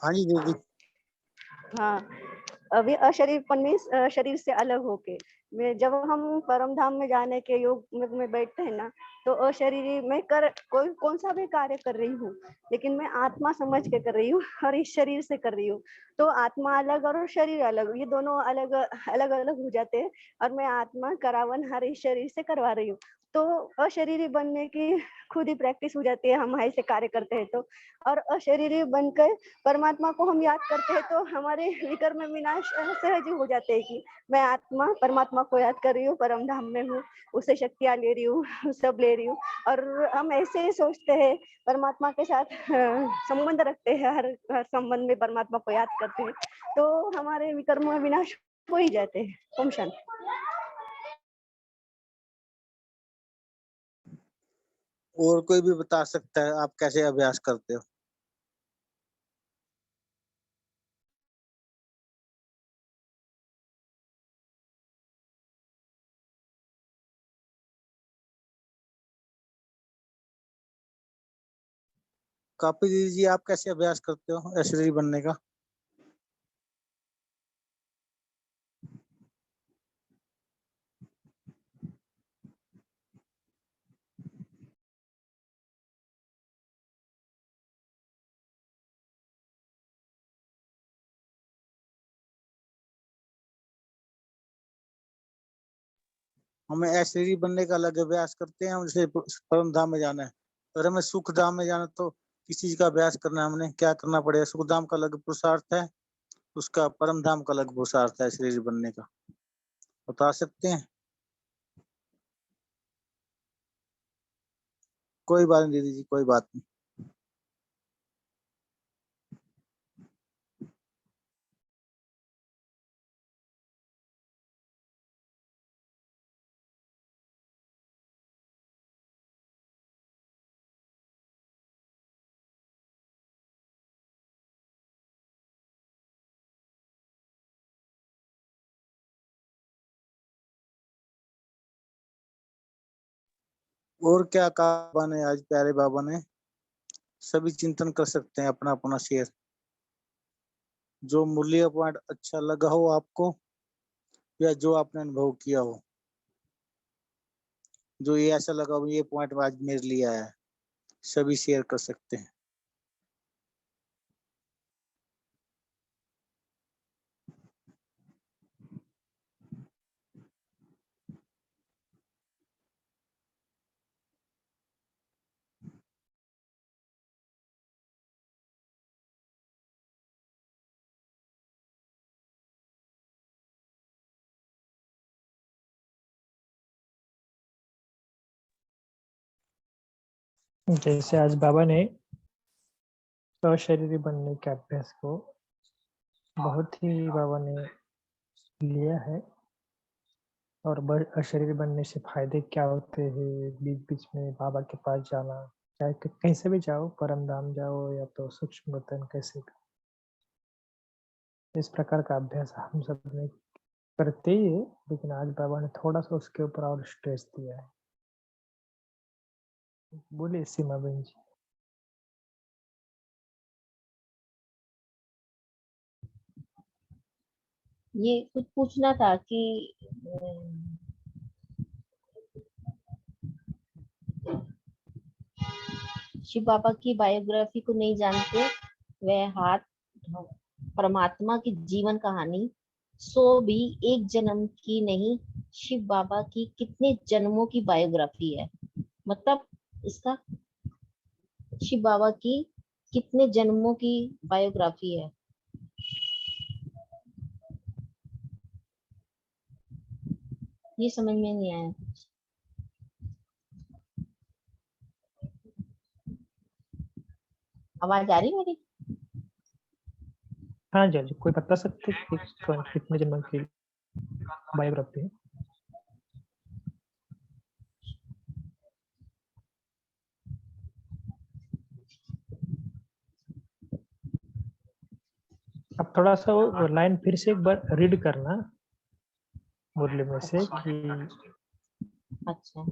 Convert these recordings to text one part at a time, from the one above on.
हाँ जी दीदी। हाँ, अभी अशरीरपन मीन्स शरीर से अलग होके मैं जब हम परम धाम में जाने के योग में बैठते हैं ना, तो अशरीरी मैं कर कोई कौन सा भी कार्य कर रही हूँ, लेकिन मैं आत्मा समझ के कर रही हूँ और इस शरीर से कर रही हूँ। तो आत्मा अलग और शरीर अलग, ये दोनों अलग अलग अलग हो जाते हैं और मैं आत्मा करावन हर इस शरीर से करवा रही हूँ। तो अशरीरी बनने की खुद ही प्रैक्टिस हो जाती है, हम ऐसे कार्य करते हैं तो। और अशरीरी बनकर परमात्मा को हम याद करते हैं तो हमारे विकर्म विनाश सहज ही हो जाते हैं कि मैं आत्मा परमात्मा को याद कर रही हूँ, परम धाम में हूँ, उससे शक्तियाँ ले रही हूँ, सब ले रही हूँ। और हम ऐसे ही सोचते हैं, परमात्मा के साथ संबंध रखते हैं, हर संबंध में परमात्मा को याद करते हैं, तो हमारे विकर्म विनाश हो ही जाते हैं। ओम शांति। और कोई भी बता सकता है आप कैसे अभ्यास करते हो? कापी दीदी जी, आप कैसे अभ्यास करते हो अशरीरी बनने का? हमें अशरीरी बनने का अलग अभ्यास करते हैं, जैसे परम धाम में जाना है। अगर हमें सुख धाम में जाना तो किस चीज का अभ्यास करना है, हमने क्या करना पड़ेगा? सुख धाम का अलग पुरुषार्थ है, उसका परम धाम का अलग पुरुषार्थ है अशरीरी बनने का, बता सकते हैं? कोई बात नहीं दीदी जी, कोई बात नहीं। और क्या कहा बाबा ने आज, प्यारे बाबा ने? सभी चिंतन कर सकते हैं अपना अपना शेयर, जो मूल्य पॉइंट अच्छा लगा हो आपको या जो आपने अनुभव किया हो, जो ये ऐसा लगा हो ये पॉइंट आज मेरे लिए आया है, सभी शेयर कर सकते हैं। जैसे आज बाबा ने अशरीरी बनने के अभ्यास को बहुत ही बाबा ने लिया है, और अशरीरी बनने से फायदे क्या होते हैं, बीच बीच में बाबा के पास जाना, चाहे कहीं से भी जाओ, परम धाम जाओ या तो सूक्ष्म वतन, कैसे इस प्रकार का अभ्यास हम सब ने करते ही है, लेकिन आज बाबा ने थोड़ा सा उसके ऊपर और स्ट्रेस दिया है। बोलिए सीमा बहन जी। ये कुछ पूछना था कि शिव बाबा की बायोग्राफी को नहीं जानते, वह हाथ परमात्मा की जीवन कहानी, सो भी एक जन्म की नहीं, शिव बाबा की कितने जन्मों की बायोग्राफी है। मतलब इसका शिव बाबा की कितने जन्मों की बायोग्राफी है। ये समझ में नहीं आया। आवाज आ रही मेरी? हाँ जी, कोई बता सकते कि कितने जन्म की बायोग्राफी है? अब थोड़ा सा वो लाइन फिर से एक बार रीड करना मुरली में से कि अच्छा,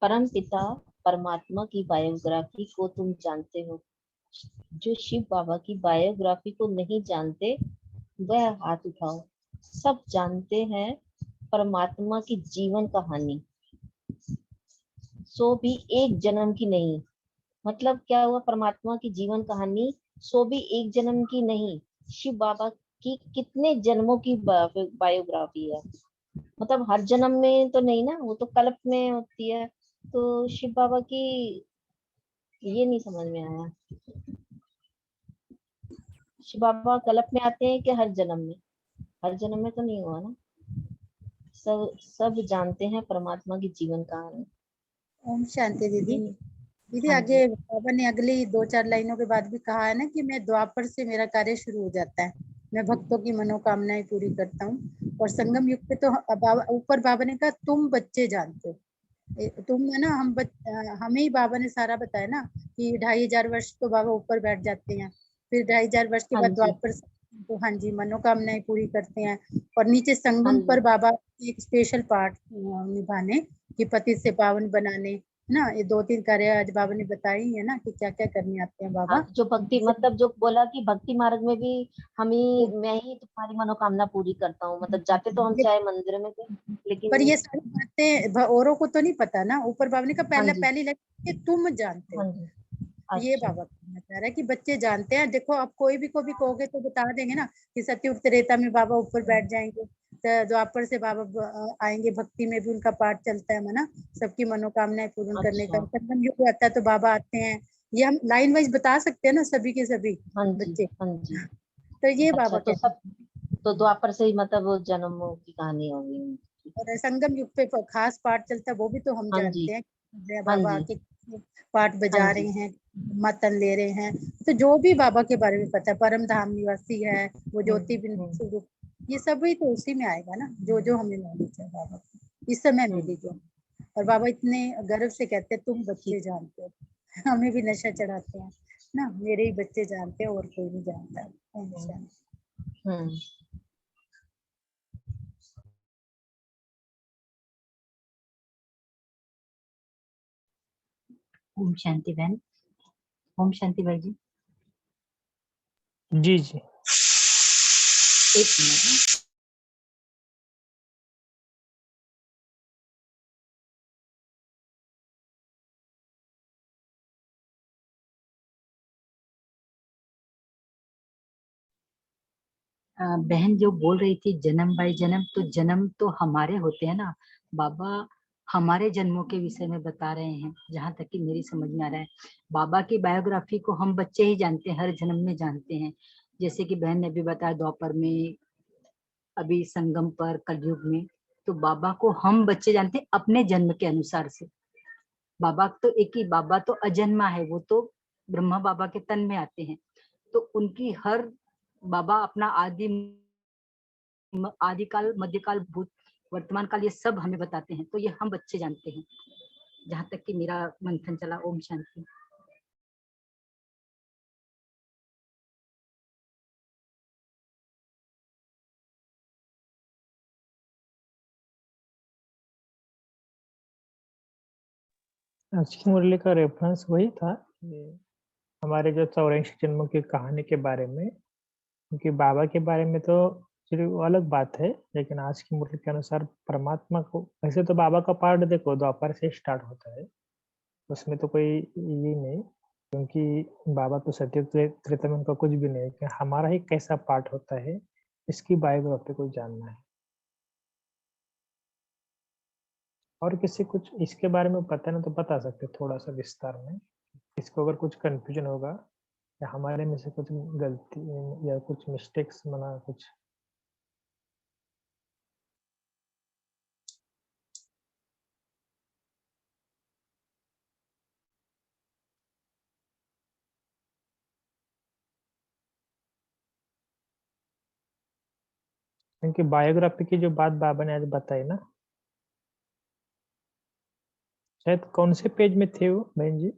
परम पिता परमात्मा की बायोग्राफी को तुम जानते हो? जो शिव बाबा की बायोग्राफी को नहीं जानते वह हाथ उठाओ। सब जानते हैं परमात्मा की जीवन कहानी, सो भी एक जन्म की नहीं। मतलब क्या हुआ? परमात्मा की जीवन कहानी सो भी एक जन्म की नहीं, शिव बाबा की कितने जन्मों की बायोग्राफी है। मतलब हर जन्म में तो नहीं ना, वो तो कल्प में होती है। तो शिव बाबा की ये नहीं समझ में आया, शिव बाबा कल्प में आते हैं कि हर जन्म में? हर जन्म में तो नहीं हुआ ना। सब सब जानते हैं परमात्मा की जीवन कहानी। ओम शांति दीदी। ये- दीदी हाँ आगे बाबा ने अगली 2-4 लाइनों के बाद भी कहा है ना कि मैं द्वापर से मेरा कार्य शुरू हो जाता है, मैं भक्तों की मनोकामनाएं पूरी करता हूँ। और संगम युग पे तो बाबा ऊपर बाबा ने कहा तुम बच्चे जानते हो। तुम है ना, हमें ही बाबा ने सारा बताया ना कि 2500 वर्ष तो बाबा ऊपर बैठ जाते हैं, फिर 2500 वर्ष के हाँ बाद जी, द्वापर तो हाँ जी मनोकामनाएं पूरी करते हैं। और नीचे हाँ संगम जी, पर बाबा एक स्पेशल पार्ट निभाने कि पतित से पावन बनाने ना। ये 2-3 कार्य आज बाबा ने बताए ही है ना कि क्या क्या करने आते हैं हाँ। बाबा। जो भक्ति मतलब जो बोला कि भक्ति मार्ग में भी हम ही, मैं ही तुम्हारी मनोकामना पूरी करता हूँ। मतलब जाते तो हम ये चाहे मंदिर में थे, पर लेकिन ये सारी बातें औरों को तो नहीं पता ना। ऊपर बाबा ने कहा हाँ पहले जी, पहली लाइन कि तुम जानते हो। हाँ जी, ये अच्छा, बाबा कहना चाह रहा है कि बच्चे जानते हैं। देखो अब कोई भी को भी कहोगे तो बता देंगे ना कि सत्ययुग त्रेता में बाबा ऊपर बैठ जाएंगे, तो द्वापर से बाबा आएंगे, भक्ति में भी उनका पाठ चलता है ना, सबकी मनोकामनाएं पूर्ण करने का। अच्छा, संगम युग आता है तो बाबा आते हैं। ये हम लाइन वाइज बता सकते हैं ना सभी के सभी हाँ जी, बच्चे। हाँ जी। तो ये अच्छा, बाबा तो कहते सब हैं। तो द्वापर से ही मतलब वो जन्मों की कहानी होगी उनकी। और संगम युग पे खास पाठ चलता है वो भी तो हम हाँ जी, जानते हैं। जय हाँ बाबा जी, आके पाठ हाँ बजा जी, रहे हैं, मतन ले रहे हैं। तो जो भी बाबा के बारे में पता है, परम धाम निवासी है वो, ज्योति बिंदु हम्म, स्वरूप, ये सब भी तो उसी में आएगा ना जो जो हमें नॉलेज है बाबा की इस समय मिली हम्म, जो। और बाबा इतने गर्व से कहते हैं तुम बच्चे ठीक, जानते हो। हमें भी नशा चढ़ाते हैं ना, मेरे ही बच्चे जानते हैं और कोई नहीं जानता। ओम शांति। हम्म। ओम शांति बहन, ओम शांति भाई जी, जी जी। एक मिनट। बहन जो बोल रही थी जन्म बाय जन्म, तो जन्म तो हमारे होते हैं ना। बाबा हमारे जन्मों के विषय में बता रहे हैं, जहां तक कि मेरी समझ में आ रहा है। बाबा की बायोग्राफी को हम बच्चे ही जानते हैं, हर जन्म में जानते हैं। जैसे कि बहन ने भी बताया द्वापर में, अभी संगम पर, कलयुग में। तो बाबा को हम बच्चे जानते हैं अपने जन्म के अनुसार से। बाबा तो एक ही, बाबा तो अजन्मा है, वो तो ब्रह्मा बाबा के तन में आते हैं। तो उनकी हर, बाबा अपना आदिकाल, मध्यकाल, भूत, वर्तमान काल, ये सब हमें बताते हैं। तो ये हम बच्चे जानते हैं, जहां तक कि मेरा मंथन चला। ओम शांति। आज की मुरली का रेफरेंस वही था कि हमारे जो 84 जन्मों की कहानी के बारे में, क्योंकि बाबा के बारे में तो चलिए वो अलग बात है, लेकिन आज की मुरली के अनुसार परमात्मा को, वैसे तो बाबा का पार्ट देखो द्वापर से स्टार्ट होता है, उसमें तो कोई ये नहीं, क्योंकि बाबा तो सत्युग त्रेता में उनका कुछ भी नहीं है, कि हमारा ही कैसा पार्ट होता है इसकी बायोग्राफी को जानना है। और किसी कुछ इसके बारे में पता है ना तो बता सकते थोड़ा सा विस्तार में, इसको अगर कुछ कंफ्यूजन होगा या हमारे में से कुछ गलती या कुछ मिस्टेक्स बना कुछ। क्योंकि बायोग्राफी की जो बात बाबा ने आज बताई ना, शायद कौन से पेज में थे वो बहन जी?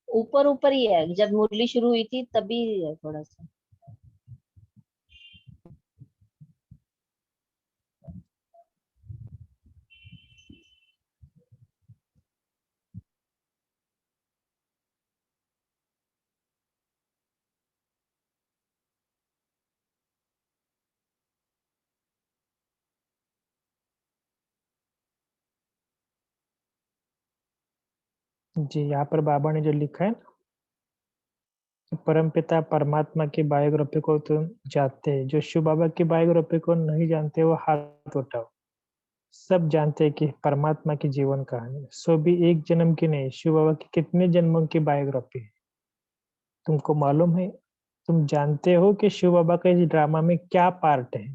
ऊपर ऊपर ही है, जब मुरली शुरू हुई थी तभी है थोड़ा सा। जी, यहाँ पर बाबा ने जो लिखा है ना, कि परमपिता परमात्मा की बायोग्राफी को तो जानते हैं, जो शिव बाबा की बायोग्राफी को नहीं जानते वो हाथ उठाओ। सब जानते हैं कि परमात्मा की जीवन कहानी, सो भी एक जन्म की नहीं, शिव बाबा की कितने जन्मों की बायोग्राफी है। तुमको मालूम है, तुम जानते हो कि शिव बाबा का इस ड्रामा में क्या पार्ट है?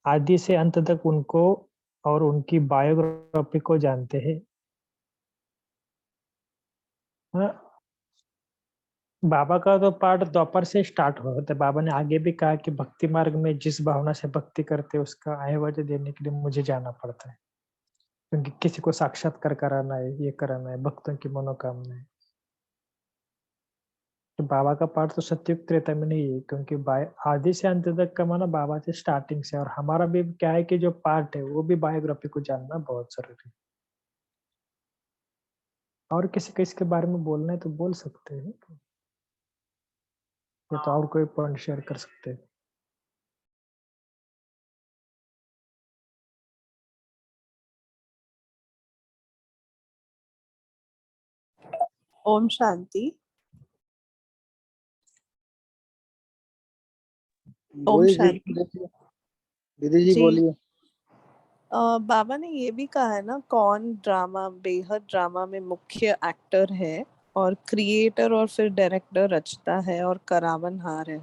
आदि से अंत तक उनको और उनकी बायोग्राफी को जानते हैं। हाँ, बाबा का तो पार्ट द्वापर से स्टार्ट हुआ होता है। बाबा ने आगे भी कहा कि भक्ति मार्ग में जिस भावना से भक्ति करते हैं उसका आशीर्वाद देने के लिए मुझे जाना पड़ता है, क्योंकि किसी को साक्षात्कार कराना है, ये कराना है, भक्तों की मनोकामना है। तो बाबा का पार्ट तो सत्युग त्रेता में नहीं है, क्योंकि आदि से अंत तक का माना बाबा से स्टार्टिंग से। और हमारा भी क्या है कि जो पार्ट है वो भी बायोग्राफी को जानना बहुत जरूरी है। और किसी को इसके बारे में बोलना है तो बोल सकते हैं, या तो और कोई पॉइंट शेयर कर सकते हैं। ओम शांति। ओम बोलिए शांति दीदी जी जी। बोलिए। बाबा ने ये भी कहा है ना, कौन ड्रामा बेहद ड्रामा में मुख्य एक्टर है और क्रिएटर और फिर डायरेक्टर रचता है और करावनहार है।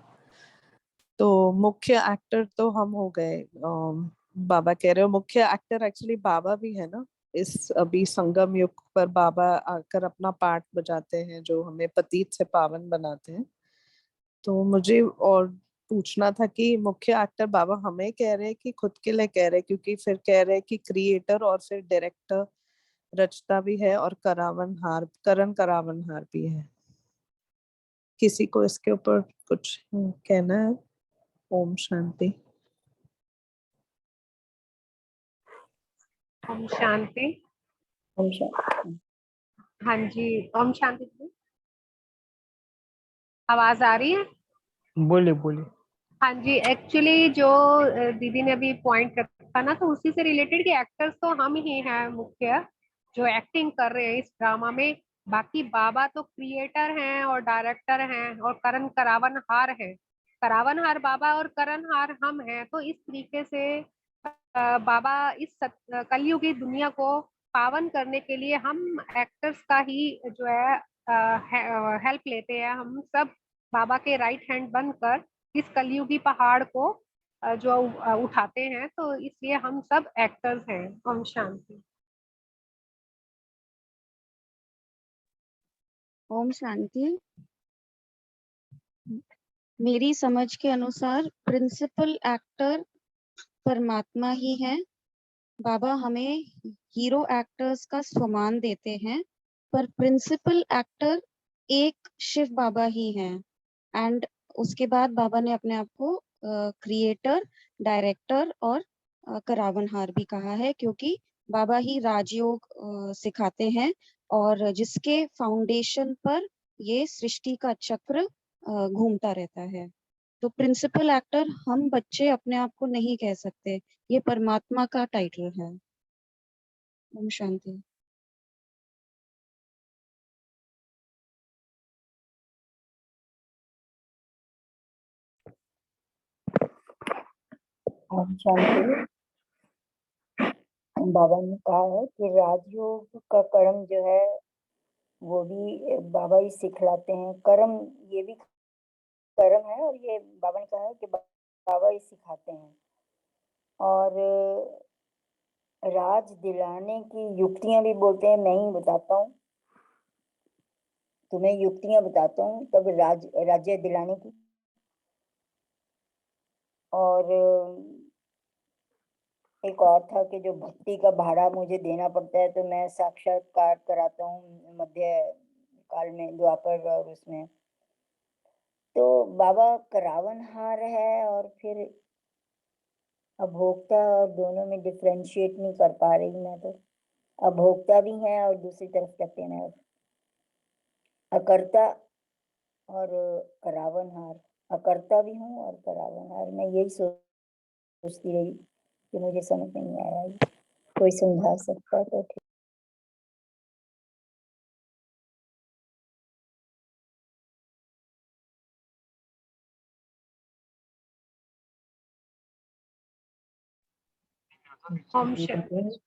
तो मुख्य एक्टर तो हम हो गए। बाबा कह रहे हो मुख्य एक्टर एक्चुअली बाबा भी है ना। इस अभी संगम युग पर बाबा आकर अपना पार्ट बजाते हैं जो हमें पतित से पावन बनाते हैं। तो मुझे और पूछना था कि मुख्य एक्टर बाबा हमें कह रहे हैं कि खुद के लिए कह रहे हैं, क्योंकि फिर कह रहे हैं कि क्रिएटर और फिर डायरेक्टर रचता भी है और करण करावनहार भी है। किसी को इसके ऊपर कुछ कहना है? ओम शांति। ओम शांति। ओम शांति। हाँ जी, ओम शांति जी। आवाज आ रही है? बोलिए बोलिए। हाँ जी, एक्चुअली जो दीदी ने अभी पॉइंट रखा ना, तो उसी से रिलेटेड कि एक्टर्स तो हम ही हैं मुख्य जो एक्टिंग कर रहे हैं इस ड्रामा में। बाकी बाबा तो क्रिएटर हैं और डायरेक्टर हैं और करण करावनहार है। करावनहार बाबा और करणहार हम हैं। तो इस तरीके से बाबा इस कलयुगी दुनिया को पावन करने के लिए हम एक्टर्स का ही जो है हेल्प लेते हैं। हम सब बाबा के राइट हैंड बनकर इस कलयुगी पहाड़ को जो उठाते हैं। तो इसलिए हम सब एक्टर्स हैं। ओम शांति। ओम शांति। मेरी समझ के अनुसार प्रिंसिपल एक्टर परमात्मा ही है। बाबा हमें हीरो एक्टर्स का सम्मान देते हैं, पर प्रिंसिपल एक्टर एक शिव बाबा ही हैं। एंड उसके बाद बाबा ने अपने आप को क्रिएटर, डायरेक्टर और करावनहार भी कहा है, क्योंकि बाबा ही राजयोग सिखाते हैं और जिसके फाउंडेशन पर ये सृष्टि का चक्र घूमता रहता है। तो प्रिंसिपल एक्टर हम बच्चे अपने आप को नहीं कह सकते, ये परमात्मा का टाइटल है। ओम शांति। ओम शांति। बाबा ने कहा है कि राजयोग का कर्म जो है वो भी बाबा ही सिखलाते हैं। कर्म ये भी कर्म है और ये बाबा ने कहा है कि बाबा ही सिखाते हैं। और राज दिलाने की युक्तियां भी बोलते हैं। मैं ही बताता हूँ तुम्हें, युक्तियां बताता हूँ तब राज्य दिलाने की। और एक और था कि जो भक्ति का भाड़ा मुझे देना पड़ता है, तो मैं साक्षात्कार कराता हूँ मध्य काल में, द्वापर और उसमें। तो बाबा करावनहार है और फिर अभोक्ता, और दोनों में डिफरेंशिएट नहीं कर पा रही मैं। तो अभोक्ता भी है और दूसरी तरफ कहते हैं अकर्ता और करावनहार। अकर्ता भी हूँ और करावनहार। मैं यही सोचती रही कि मुझे समझ नहीं आया, कोई समझा सकता तो ठीक। ओम शांति।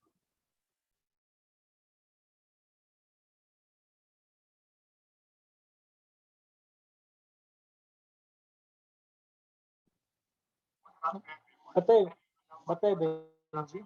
बताइए बताइए बहन जी।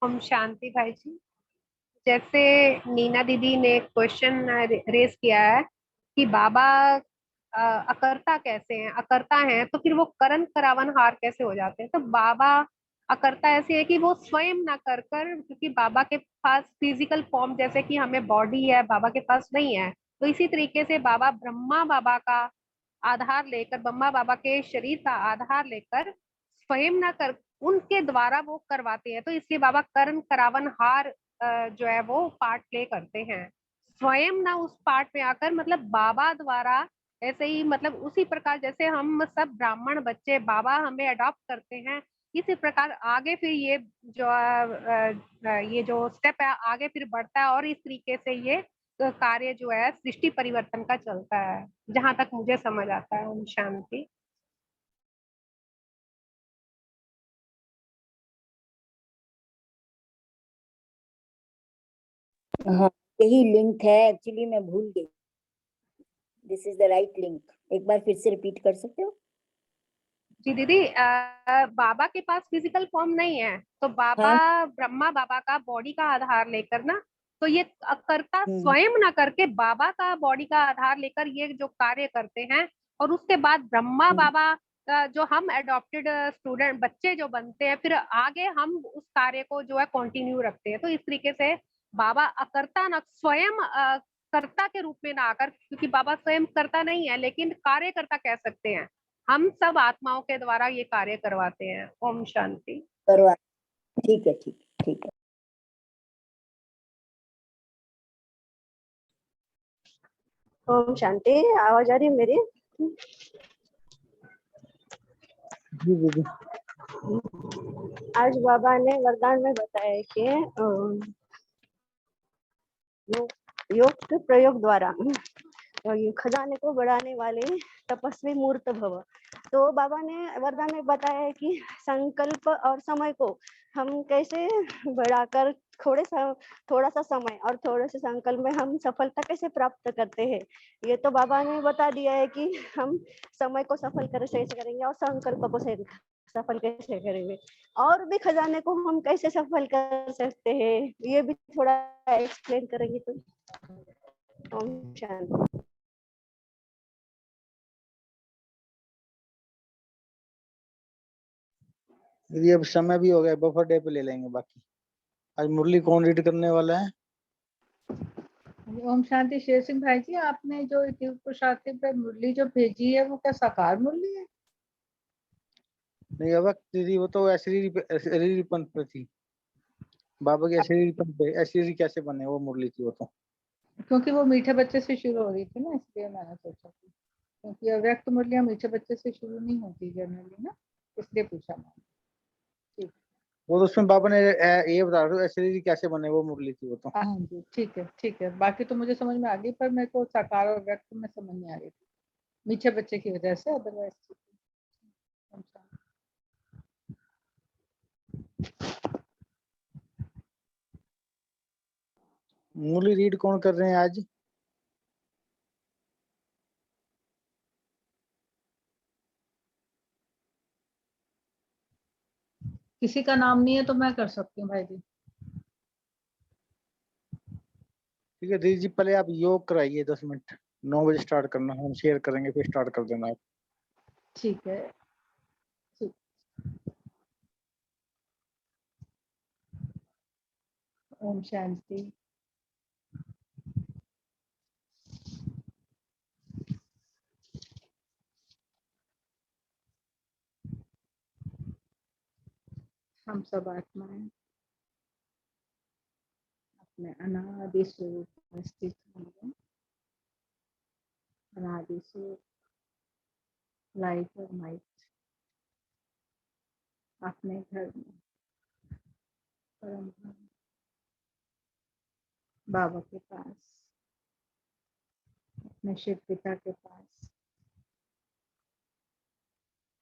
ओम शांति भाई जी। जैसे नीना दीदी ने क्वेश्चन रेस किया है कि बाबा अकर्ता कैसे हैं, अकर्ता हैं तो फिर वो करण करावन हार कैसे हो जाते हैं। तो बाबा अकर्ता ऐसे है कि वो स्वयं ना कर कर, क्योंकि बाबा के पास फिजिकल फॉर्म जैसे कि हमें बॉडी है, बाबा के पास नहीं है। तो इसी तरीके से बाबा ब्रह्मा बाबा का आधार लेकर, ब्रह्मा बाबा के शरीर का आधार लेकर स्वयं ना कर, उनके द्वारा वो करवाते हैं। तो इसलिए बाबा करण करावन हार जो है वो पार्ट प्ले करते हैं, स्वयं ना उस पार्ट में आकर, मतलब बाबा द्वारा। ऐसे ही मतलब उसी प्रकार जैसे हम सब ब्राह्मण बच्चे बाबा हमें अडॉप्ट करते हैं, इसी प्रकार आगे फिर ये जो ये जो स्टेप है आगे फिर बढ़ता है, और इस तरीके से ये कार्य जो है सृष्टि परिवर्तन का चलता है, जहां तक मुझे समझ आता है। ओम शांति। हाँ, यही लिंक है एक्चुअली, मैं भूल गई। This is the right link. एक बार फिर से रिपीट कर सकते हो? जी दीदी, बाबा के पास फिजिकल फॉर्म नहीं है, तो बाबा हाँ। ब्रह्मा बाबा का बॉडी का आधार लेकर ना, तो ये कर्ता हम्म। स्वयं ना करके बाबा का बॉडी का आधार लेकर ये जो कार्य करते हैं। और उसके बाद ब्रह्मा बाबा जो हम एडॉप्टेड स्टूडेंट बच्चे जो बनते हैं, फिर आगे हम उस कार्य को जो है कंटिन्यू रखते हैं। तो इस तरीके से बाबा अकर्ता ना स्वयं कर्ता के रूप में ना आकर, क्योंकि बाबा स्वयं कर्ता नहीं है लेकिन कार्यकर्ता कह सकते हैं, हम सब आत्माओं के द्वारा ये कार्य करवाते हैं। ओम शांति। करवा। ठीक है, ठीक है, ठीक है। ओम शांति। आवाज आ रही है मेरी? जी दीदी। आज बाबा ने वरदान में बताया कि योग के प्रयोग द्वारा ये खजाने को बढ़ाने वाले तपस्वी मूर्त भव। तो बाबा ने वरदान में बताया है कि संकल्प और समय को हम कैसे बढ़ाकर थोड़ा सा समय और थोड़े से संकल्प में हम सफलता कैसे प्राप्त करते हैं। ये तो बाबा ने बता दिया है कि हम समय को सफल कैसे करेंगे और संकल्प को सफल कैसे करेंगे, और भी खजाने को हम कैसे सफल कर सकते हैं, ये भी थोड़ा एक्सप्लेन करेंगे तो। ओम शांति। दीदी अब समय भी हो गया, बफर डे पे ले लेंगे बाकी। आज मुरली कौन रीड करने वाला है? ओम शांति। शेर सिंह भाई जी, आपने जो यूट्यूब प्रसाद पे मुरली जो भेजी है वो क्या साकार मुरली है? नहीं अब दीदी, वो तो ऐश्वर्य पंथ पे थी। बाबा की ऐश्वर्य पंथ पे ऐश्वर्य कैसे बने वो मुरली थी वो तो। क्योंकि वो मीठे बच्चे से शुरू हो रही थी ना, इसलिए मैंने सोचा थी, क्योंकि अव्यक्त मुरलियां मीठे बच्चे से शुरू नहीं होती जनरली ना, इसलिए पूछा मैंने। ठीक। वो तो उसमें बाबा ने ये बता रहे ऐश्वर्य कैसे बने वो मुरली थी वो तो। हाँ जी, ठीक है, ठीक है। बाकी तो मुझे समझ में आ गई, पर मेरे को साकार और व्यक्त में समझ नहीं आ रही थी, मीठे बच्चे की वजह से। अदरवाइज मुरली रीड कौन कर रहे हैं आज? किसी का नाम नहीं है तो मैं कर सकती हूँ भाई जी। ठीक है दीदी जी, पहले आप योग कराइए 10 मिनट। 9 बजे स्टार्ट करना, हम शेयर करेंगे फिर स्टार्ट कर देना आप। ठीक है, ठीक। ओम शांति। हम सब आत्माएं अपने अनादि स्वरूप में स्थित होंगे। अनादि स्वरूप लाइट और माइट अपने घर में परम धाम बाबा के पास, अपने शिव पिता के पास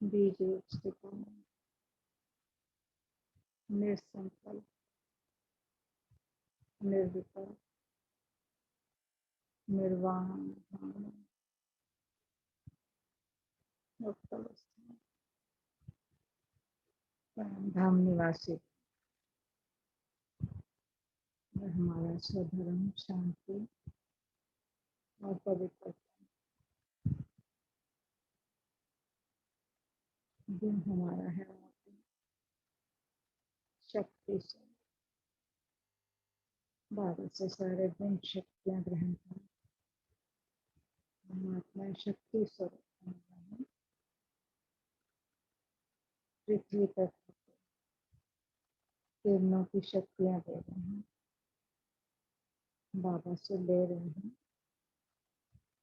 बीज रूप स्थित होंगे। निसंकल्प, निर्विकल्प, निर्वाण धाम, मुक्त अवस्था में परम धाम निवासी और हमारा स्वधर्म, शांति और पवित्रता जो हमारा है शक्ति से बाबा से सारे गुण शक्तियां ग्रहण करें। परमात्मा शक्ति स्वरूप हमारा है। पृथ्वी तक किरणों की शक्तियां दे रहे हैं, बाबा से ले रहे हैं,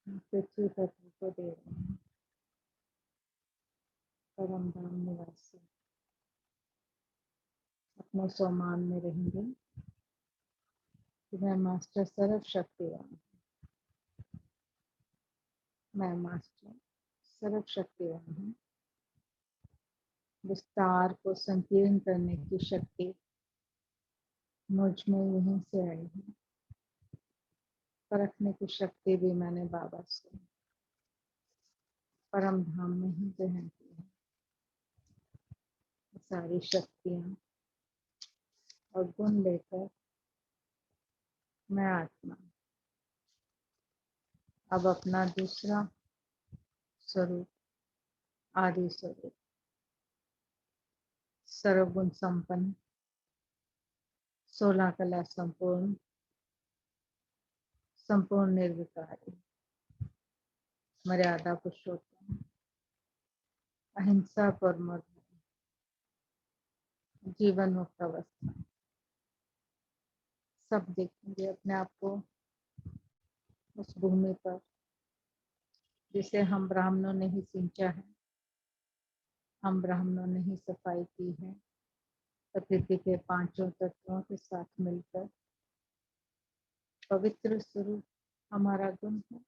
पृथ्वी तत्व को दे रहे हैं। परम धाम निवासी अपने स्वमान में रहेंगे कि मैं मास्टर सर्व शक्तिवान, मैं मास्टर सर्व शक्तिवान हूँ। विस्तार को संकीर्ण करने की शक्ति मुझ में यहीं से आई है। परखने की शक्ति भी मैंने बाबा से परम धाम में ही ग्रहण की है। सारी शक्तियां और गुण लेकर मैं आत्मा अब अपना दूसरा स्वरूप आदि स्वरूप सर्वगुण संपन्न 16 कला संपूर्ण संपूर्ण निर्विकारी मर्यादा पुरुषोत्तम अहिंसा परम जीवन मुक्त अवस्था सब देखेंगे अपने आप को उस भूमि पर जिसे हम ब्राह्मणों ने ही सिंचा है, हम ब्राह्मणों ने ही सफाई की है। प्रकृति के पांचों तत्वों के साथ मिलकर पवित्र स्वरूप हमारा गुण है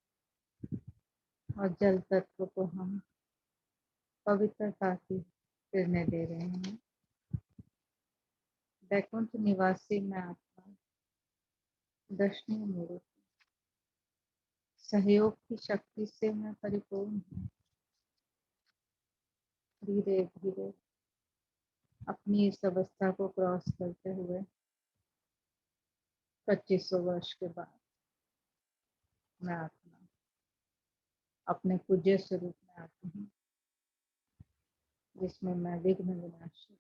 और जल तत्व को हम पवित्रता की किरणें दे रहे हैं। वैकुंठ निवासी मैं आत्मा दर्शनीय मूर्त सहयोग की शक्ति से मैं परिपूर्ण हूँ। धीरे धीरे अपनी इस अवस्था को क्रॉस करते हुए 2500 वर्ष के बाद मैं आत्मा अपने पूज्य स्वरूप में आती हूँ, जिसमें मैं विघ्न विनाशक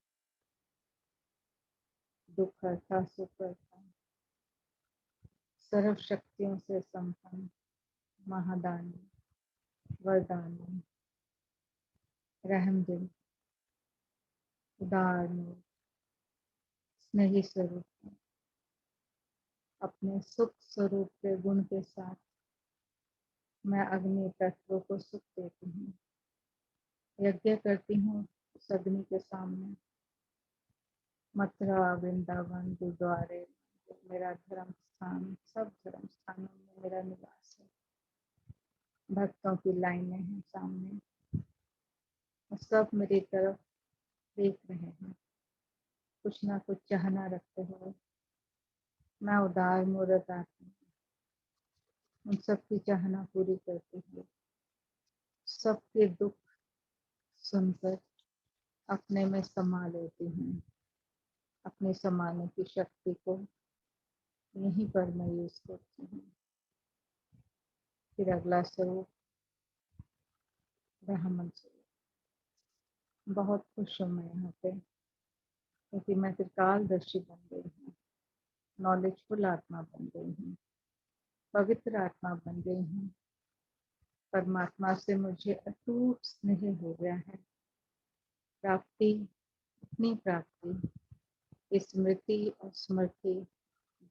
दुख करता सुख करता सर्व शक्तियों से संपन्न महादानी वरदानी रहमदिल उदार स्नेही स्वरूप में अपने सुख स्वरूप के गुण के साथ मैं अग्नि तत्व को सुख देती हूँ। यज्ञ करती हूँ उस अग्नि के सामने। मथुरा वृंदावन गुरुद्वारे मेरा धर्म स्थान, सब धर्म स्थानों में मेरा निवास है। भक्तों की लाइनें हैं सामने और सब मेरी तरफ देख रहे हैं, कुछ ना कुछ चाहना रखते हुए। मैं उदार मूर्त आती हूँ, उन सबकी चाहना पूरी करती हुई सबके दुख सुनकर अपने में समा लेती हूँ। अपने समाने की शक्ति को यहीं पर मैं यूज करती हूँ। फिर अगला स्वरूप ब्राह्मण स्वरूप। बहुत खुश हूँ मैं यहाँ पे, क्योंकि मैं त्रिकालदर्शी बन गई हूँ, नॉलेजफुल आत्मा बन गई हूँ, पवित्र आत्मा बन गई हूँ। परमात्मा से मुझे अटूट स्नेह हो गया है। प्राप्ति, इतनी प्राप्ति स्मृति और स्मृति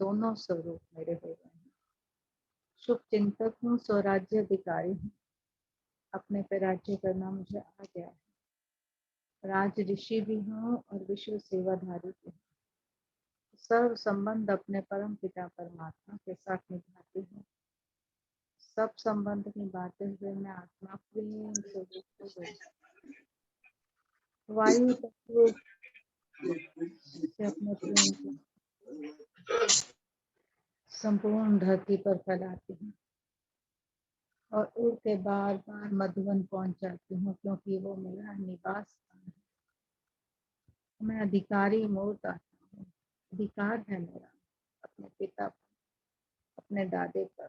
दोनों स्वरूप मेरे हो गए हैं। शुभ चिंतक हूँ, स्वराज्य अधिकारी हूँ, अपने पे राज्य करना मुझे आ गया है। राज ऋषि भी हूँ और विश्व सेवाधारी भी हूँ। सर्व संबंध अपने परम पिता परमात्मा के साथ निभाती हूँ। सब संबंध निभाते हुए मैं आत्मा प्रेम से युक्त हो गई। वायु तत्व से अपने प्रेम को संपूर्ण धरती पर फैलाती हूँ और उड़ के बार बार मधुबन पहुंच जाती हूँ, क्योंकि वो मेरा निवास स्थान है। मैं अधिकारी मूर्त आत्मा हूँ। अधिकार है मेरा अपने पिता पर, अपने दादे पर।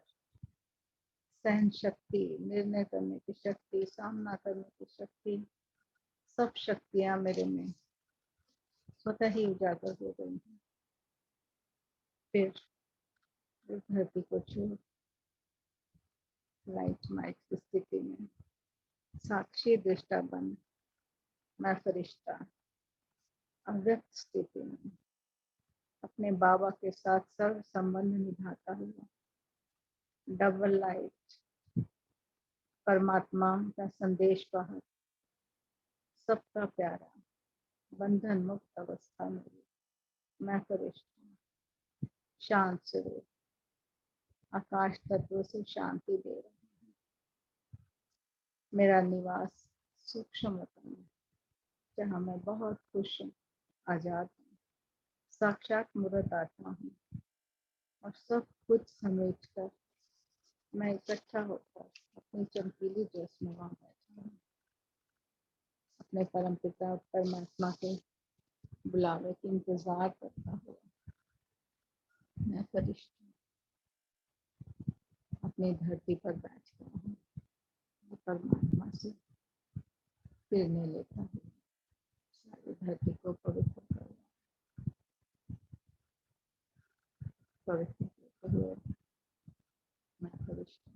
सहन शक्ति, निर्णय करने की शक्ति, सामना करने की शक्ति, सब शक्तियां मेरे में स्वतः ही उजागर हो गई हैं। फिर इस धरती को छोड़ लाइट माइट की स्थिति में साक्षी दृष्टा बन मैं फरिश्ता अव्यक्त स्थिति में अपने बाबा के साथ सर्व संबंध निभाता हुआ डबल लाइट परमात्मा का संदेश वाहक, सबका प्यारा, बंधन मुक्त अवस्था में मैं फरिश्ता शांत स्वरूप आकाश तत्व से शांति दे रहा हूँ। मेरा निवास सूक्ष्म है, जहाँ मैं बहुत खुश हूँ, आजाद हूँ, साक्षात मूर्त आत्मा हूँ और सब कुछ समेट कर मैं इकट्ठा होकर अपनी चमकीली ड्रेस में वहाँ बैठा हूँ, अपने परम पिता परमात्मा के बुलावे के इंतजार करता हुआ मैं फरिश्ता अपनी धरती पर बैठ गया हूँ। परमात्मा से फिरने लेता हूँ, सारी धरती को पवित्र कर पवित्र करते हुए मैं फरिश्ता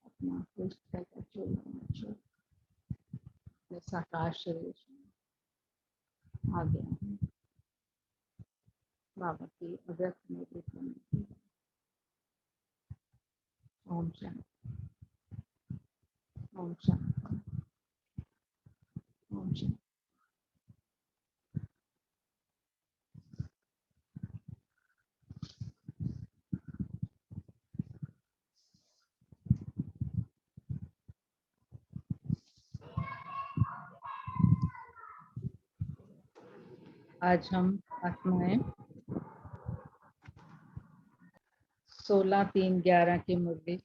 अपना पृष्ठ का चोला छोड़ अपने साकार शरीर में आ गया हूँ। बाबा की अव्यक्त नेतृत्व में ओम शांति, ओम शांति, ओम शांति। आज हम आत्माएं 16/3/11 की मुरली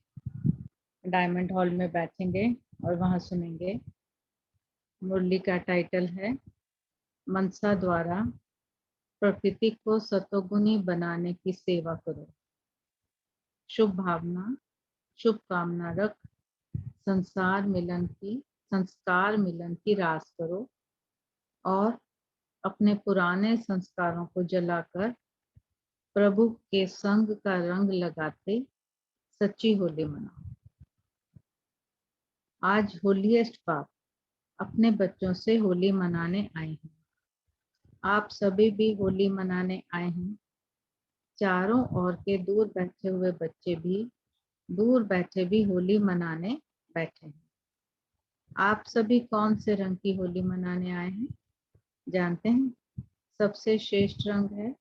डायमंड हॉल में बैठेंगे और वहां सुनेंगे। मुरली का टाइटल है मनसा द्वारा प्रकृति को सतोगुनी बनाने की सेवा करो। शुभ भावना, शुभ कामना रख संस्कार मिलन की रास करो और अपने पुराने संस्कारों को जलाकर प्रभु के संग का रंग लगाते सच्ची होली मनाओ। आज होलीएस्ट बाप अपने बच्चों से होली मनाने आए हैं। आप सभी भी होली मनाने आए हैं। चारों ओर के दूर बैठे हुए बच्चे भी दूर बैठे भी होली मनाने बैठे हैं। आप सभी कौन से रंग की होली मनाने आए हैं जानते हैं? सबसे श्रेष्ठ रंग है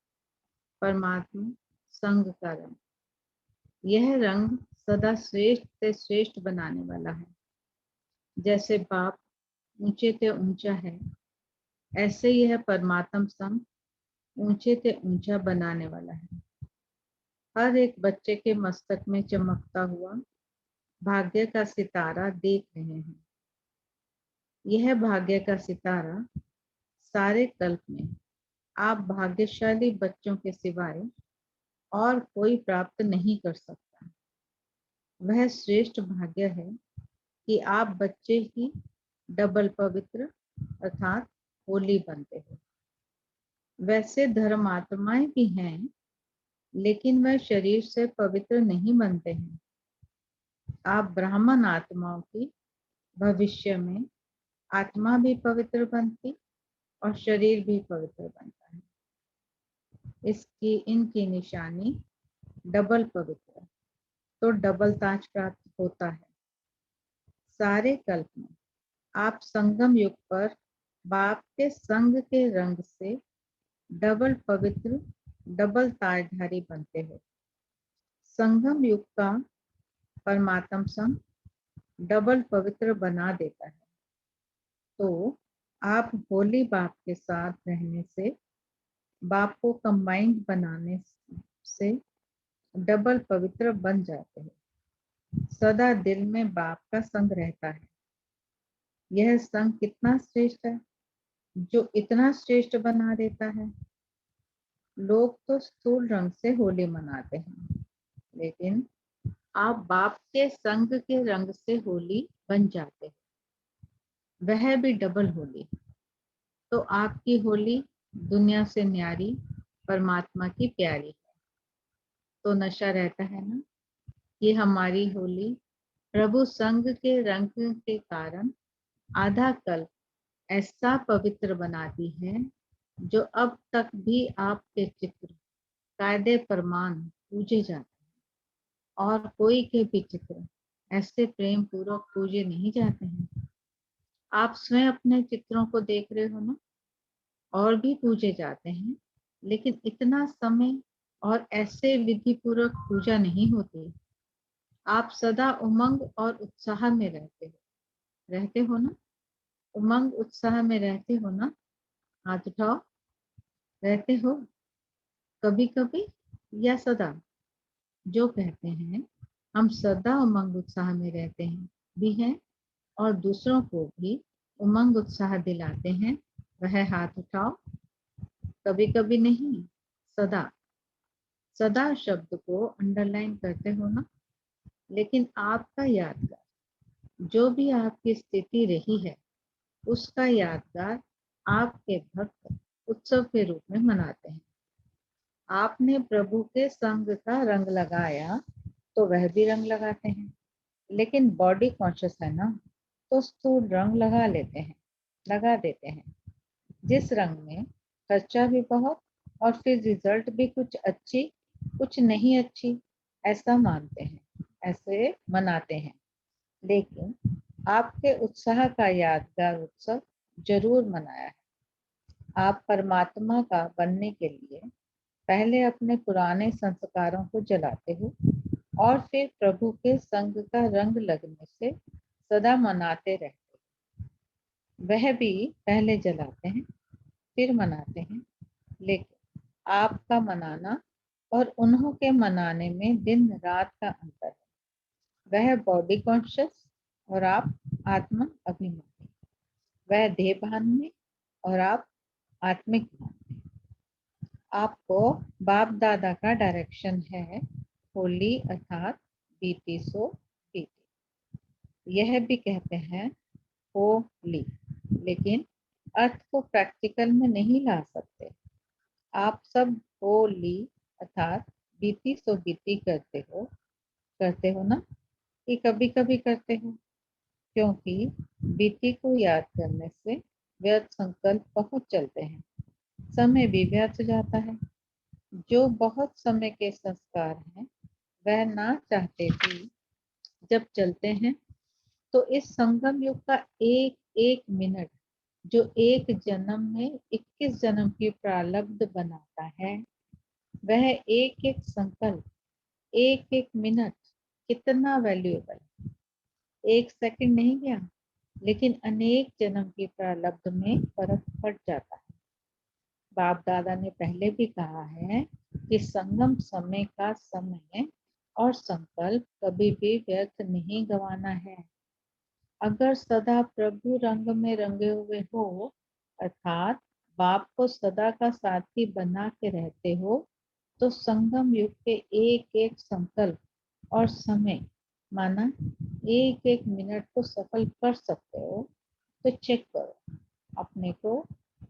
परमात्मा संग का रंग। यह रंग सदा श्रेष्ठ से श्रेष्ठ बनाने वाला है। जैसे बाप ऊंचे से ऊंचा है, ऐसे यह परमात्म संग ऊंचे से ऊंचा बनाने वाला है। हर एक बच्चे के मस्तक में चमकता हुआ भाग्य का सितारा देख रहे हैं। यह भाग्य का सितारा सारे कल्प में आप भाग्यशाली बच्चों के सिवाय और कोई प्राप्त नहीं कर सकता। वह श्रेष्ठ भाग्य है कि आप बच्चे ही डबल पवित्र अर्थात होली बनते हो। वैसे धर्मात्माएं भी हैं, लेकिन वह शरीर से पवित्र नहीं बनते हैं। आप ब्राह्मण आत्माओं की भविष्य में आत्मा भी पवित्र बनती और शरीर भी पवित्र बनता है। इनकी निशानी डबल पवित्र, तो डबल ताज प्राप्त होता है। सारे कल्प में आप संगम युग पर बाप के संग के रंग से डबल पवित्र, डबल ताजधारी बनते हो। संगम युग का परमात्म संग डबल पवित्र बना देता है। तो आप होली बाप के साथ रहने से, बाप को कंबाइंड बनाने से डबल पवित्र बन जाते हैं। सदा दिल में बाप का संग रहता है। यह संग कितना श्रेष्ठ है, जो इतना श्रेष्ठ बना देता है। लोग तो स्थूल रंग से होली मनाते हैं, लेकिन आप बाप के संग के रंग से होली बन जाते हैं, वह भी डबल होली। तो आपकी होली दुनिया से न्यारी, परमात्मा की प्यारी है। तो नशा रहता है ना कि हमारी होली प्रभु संग के रंग के कारण आधा कल्प ऐसा पवित्र बनाती है, जो अब तक भी आपके चित्र कायदे प्रमाण पूजे जाते हैं, और कोई के भी चित्र ऐसे प्रेम पूर्वक पूजे नहीं जाते हैं। आप स्वयं अपने चित्रों को देख रहे हो ना, और भी पूजे जाते हैं, लेकिन इतना समय और ऐसे विधि पूर्वक पूजा नहीं होती। आप सदा उमंग और उत्साह में रहते हो ना, उमंग उत्साह में रहते हो ना, हाथ उठाओ, रहते हो कभी कभी या सदा? जो कहते हैं हम सदा उमंग उत्साह में रहते हैं भी हैं, और दूसरों को भी उमंग उत्साह दिलाते हैं, वह हाथ उठाओ। कभी कभी नहीं, सदा। सदा शब्द को अंडरलाइन करते हो ना, लेकिन आपका यादगार जो भी आपकी स्थिति रही है, उसका यादगार आपके भक्त उत्सव के रूप में मनाते हैं। आपने प्रभु के संग का रंग लगाया तो वह भी रंग लगाते हैं, लेकिन बॉडी कॉन्शियस है ना, तो स्थूल रंग लगा देते हैं। जिस रंग में खर्चा भी बहुत और फिर रिजल्ट भी कुछ अच्छी कुछ नहीं अच्छी, ऐसा मानते हैं, ऐसे मनाते हैं। लेकिन आपके उत्साह का यादगार उत्सव जरूर मनाया है। आप परमात्मा का बनने के लिए पहले अपने पुराने संस्कारों को जलाते हो, और फिर प्रभु के संग का रंग लगने से सदा मनाते रहते हो। वह भी पहले जलाते हैं फिर मनाते हैं, लेकिन आपका मनाना और उन्हों के मनाने में दिन रात का अंतर है। वह बॉडी कॉन्शियस और आप आत्मा अभिमानी, वह देह भान में और आप आत्मिक भान में। आपको बाप दादा का डायरेक्शन है होली अर्थात बीती सो बीती। यह भी कहते हैं होली, लेकिन अर्थ को प्रैक्टिकल में नहीं ला सकते। आप सब होली अर्थात बीती सो बीती करते हो ना, कि कभी कभी करते हो, क्योंकि बीती को याद करने से व्यर्थ संकल्प बहुत चलते हैं, समय भी व्यर्थ जाता है। जो बहुत समय के संस्कार हैं, वह ना चाहते भी जब चलते हैं, तो इस संगम युग का एक एक मिनट जो एक जन्म में 21 जन्म की प्रारब्ध बनाता है, वह एक एक संकल्प, एक एक मिनट कितना वैल्यूएबल। एक सेकंड नहीं गया, लेकिन अनेक जन्म की प्रारब्ध में फर्क पड़ जाता है। बाप दादा ने पहले भी कहा है कि संगम समय का समय और संकल्प कभी भी व्यर्थ नहीं गंवाना है। अगर सदा प्रभु रंग में रंगे हुए हो, अर्थात बाप को सदा का साथी बना के रहते हो, तो संगम युग के एक एक संकल्प और समय माना एक एक मिनट को सफल कर सकते हो। तो चेक करो अपने को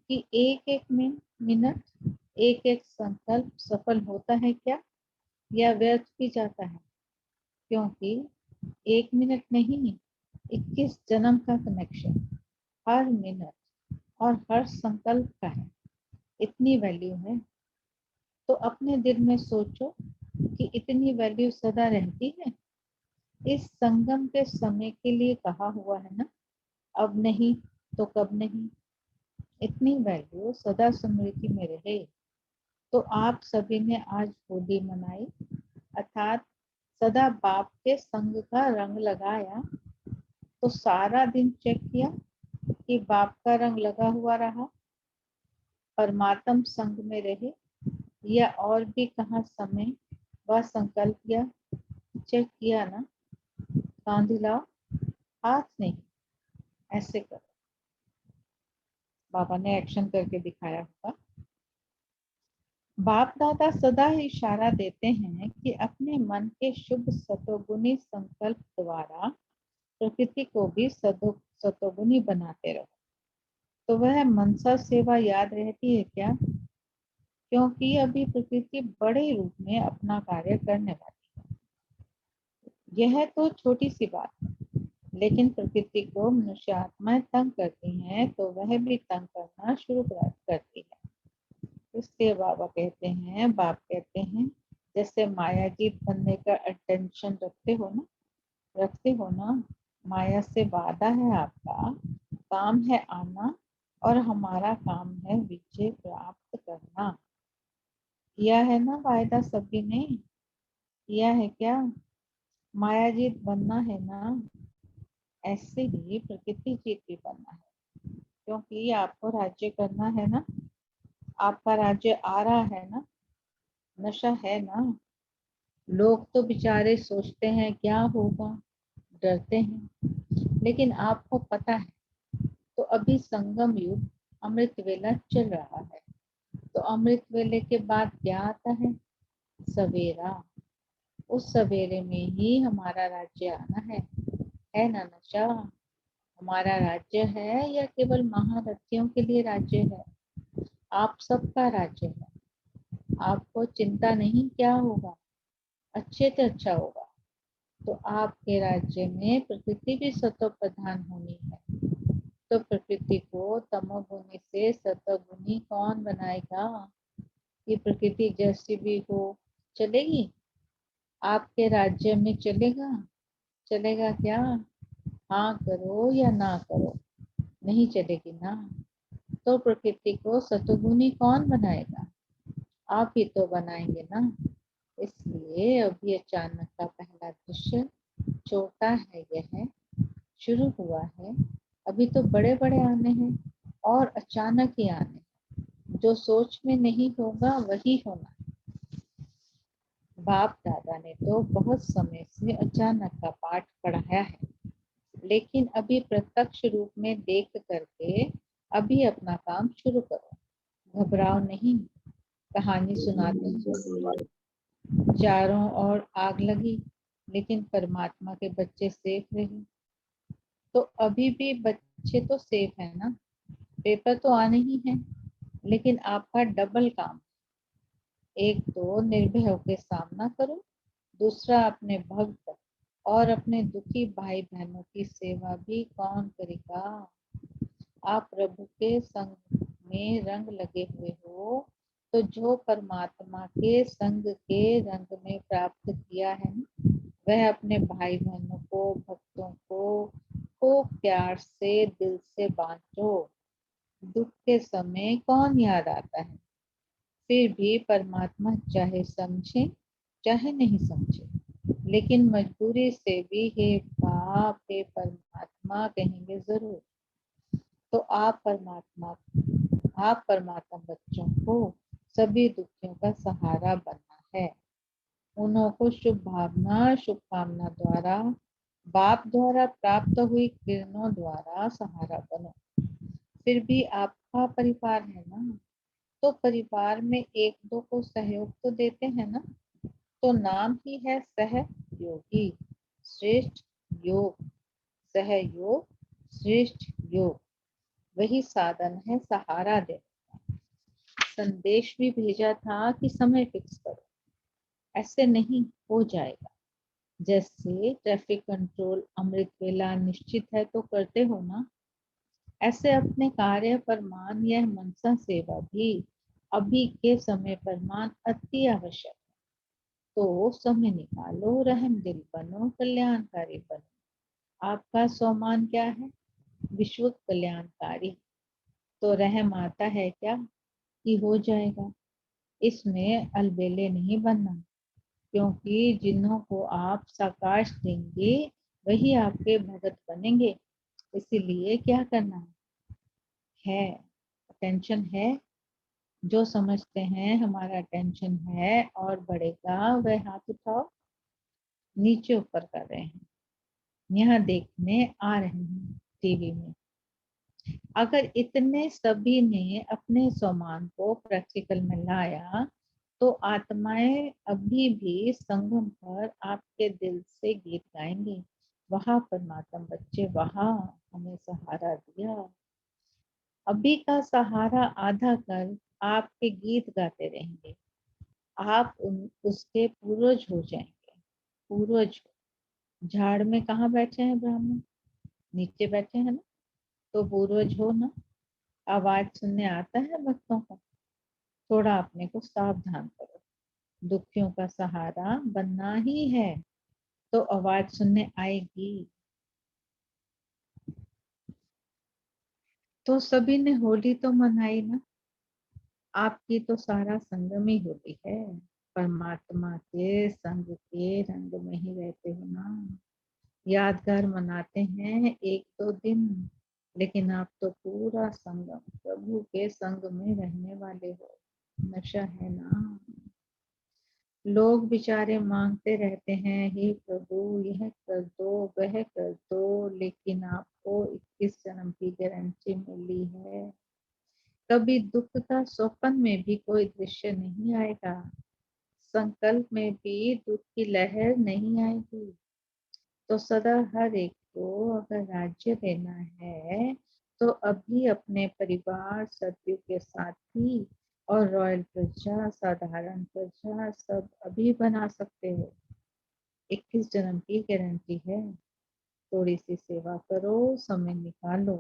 कि एक एक मिनट, एक एक संकल्प सफल होता है क्या, या व्यर्थ भी जाता है? क्योंकि एक मिनट नहीं, 21 जन्म का कनेक्शन हर मिनट और हर संकल्प का है। इतनी वैल्यू है। तो अपने दिल में सोचो कि इतनी वैल्यू सदा रहती है। इस संगम के समय के लिए कहा हुआ है ना, अब नहीं तो कब नहीं। इतनी वैल्यू सदा स्मृति में रहे। तो आप सभी ने आज होली मनाई, अर्थात सदा बाप के संग का रंग लगाया। तो सारा दिन चेक किया कि बाप का रंग लगा हुआ रहा, परमात्म संग में रहे, या और भी कहाँ समय व संकल्प किया। चेक किया ना? कान दिलाओ, हाथ नहीं, ऐसे करो। बाबा ने एक्शन करके दिखाया होगा। बाप दादा सदा इशारा देते हैं कि अपने मन के शुभ सतोगुणी संकल्प द्वारा प्रकृति को भी सतोगुणी बनाते रहो। तो वह मनसा सेवा याद रहती है क्या? क्योंकि अभी प्रकृति बड़े रूप में अपना कार्य करने वाली है। यह तो छोटी सी बात है, लेकिन प्रकृति को मनुष्य आत्माएं तंग करती हैं तो वह भी तंग करना शुरू करती है। इसलिए बाबा कहते हैं, बाप कहते हैं, जैसे मायाजीत बनने का अटेंशन रखते हो ना, माया से वादा है आपका, काम है आना और हमारा काम है विजय प्राप्त करना। किया है ना वायदा सभी ने? किया है क्या? मायाजीत बनना है ना? ऐसे ही प्रकृति जीत भी बनना है, क्योंकि आपको राज्य करना है ना। आपका राज्य आ रहा है ना, नशा है ना। लोग तो बेचारे सोचते हैं क्या होगा, डरते हैं, लेकिन आपको पता है। तो अभी संगम युग अमृत वेला चल रहा है। तो अमृत वेले के बाद क्या आता है? सवेरा। उस सवेरे में ही हमारा राज्य आना है ना नशा? हमारा राज्य है या केवल महारथियों के लिए राज्य है? आप सबका राज्य है। आपको चिंता नहीं क्या होगा, अच्छे से अच्छा होगा। तो आपके राज्य में प्रकृति भी सतो प्रधान होनी है। तो प्रकृति को तमोगुणी से सतोगुणी कौन बनाएगा? ये प्रकृति जैसी भी हो चलेगी? आपके राज्य में चलेगा क्या? हाँ करो या ना करो, नहीं चलेगी ना। तो प्रकृति को सतोगुणी कौन बनाएगा? आप ही तो बनाएंगे ना। इसलिए अभी अचानक का पहला दृश्य छोटा है, यह शुरू हुआ है। अभी तो बड़े बड़े आने हैं और अचानक ही आने हैं। जो सोच में नहीं होगा वही होना है। बाप दादा ने तो बहुत समय से अचानक का पाठ पढ़ाया है, लेकिन अभी प्रत्यक्ष रूप में देख करके अभी अपना काम शुरू करो। घबराओ नहीं। कहानी सुनाते हैं, चारों ओर आग लगी, लेकिन परमात्मा के बच्चे सेफ रहे। तो अभी भी बच्चे तो सेफ है ना। पेपर तो आने ही है, लेकिन आपका डबल काम। एक तो निर्भय होकर सामना करो, दूसरा अपने भक्त और अपने दुखी भाई बहनों की सेवा भी कौन करेगा? आप प्रभु के संग में रंग लगे हुए हो, तो जो परमात्मा के संग के रंग में प्राप्त किया है वह अपने भाई बहनों को, भक्तों को खूब प्यार से दिल से बांटो। दुख के समय कौन याद आता है? फिर भी परमात्मा चाहे समझे चाहे नहीं समझे, लेकिन मजबूरी से भी हे बाप हे परमात्मा कहेंगे जरूर। तो आप परमात्मा बच्चों को सभी दुखियों का सहारा बनना है। उन्हों को शुभकामना द्वारा, बाप द्वारा प्राप्त हुई किरणों द्वारा सहारा बनो। फिर भी आपका परिवार है ना, तो परिवार में एक दो को सहयोग तो देते हैं ना। तो नाम ही है सहयोगी, श्रेष्ठ योग। सहयोग, श्रेष्ठ योग, वही साधन है सहारा देने का। संदेश भी भेजा था कि समय फिक्स करो, ऐसे नहीं हो जाएगा। जैसे ट्रैफिक कंट्रोल अमृत वेला निश्चित है तो करते हो ना, ऐसे अपने कार्य पर मान यह मनसा सेवा भी अभी के समय पर मान अति आवश्यक है। तो समय निकालो, रहम दिल बनो, कल्याणकारी बनो। आपका सोमान क्या है? विश्व कल्याणकारी। तो रहम आता है क्या कि हो जाएगा। इसमें अलबेले नहीं बनना, क्योंकि जिन्हों को आप साकाश देंगे वही आपके भगत बनेंगे। इसीलिए क्या करना है? टेंशन है, जो समझते हैं हमारा टेंशन है और बढ़ेगा वह हाथ उठाओ। नीचे ऊपर कर रहे हैं, यहाँ देखने आ रहे हैं टीवी में। अगर इतने सभी ने अपने सोमान को प्रैक्टिकल में लाया तो आत्माएं अभी भी संगम पर आपके दिल से गीत गाएंगे। वहाँ परमात्मा बच्चे, वहाँ हमें सहारा दिया। अभी का सहारा आधा कर आपके गीत गाते रहेंगे। आप उसके पूर्वज हो जाएंगे। पूर्वज झाड़ में कहाँ बैठे हैं ब्राह्मण? नीचे बैठे हैं ना, तो पूर्वज हो ना। आवाज सुनने आता है भक्तों को? थोड़ा अपने को सावधान करो। दुखियों का सहारा बनना ही है तो आवाज सुनने आएगी। तो सभी ने होली तो मनाई ना। आपकी तो सारा संगम ही होली है। परमात्मा के संग के रंग में ही रहते हो ना। यादगार मनाते हैं एक दो दिन, लेकिन आप तो पूरा संगम प्रभु के संग में रहने वाले हो। नशा है ना। लोग बेचारे मांगते रहते हैं, हे प्रभु यह कर दो वह कर दो, लेकिन आपको 21 जन्म की गारंटी मिली है। कभी दुख का स्वप्न में भी कोई दृश्य नहीं आएगा। संकल्प में भी दुख की लहर नहीं आएगी। तो सदा हर एक को अगर राज्य देना है तो अभी अपने परिवार, सत्य के साथी और रॉयल प्रजा, साधारण प्रजा सब अभी बना सकते हो। 21 जन्म की गारंटी है। थोड़ी सी सेवा करो, समय निकालो,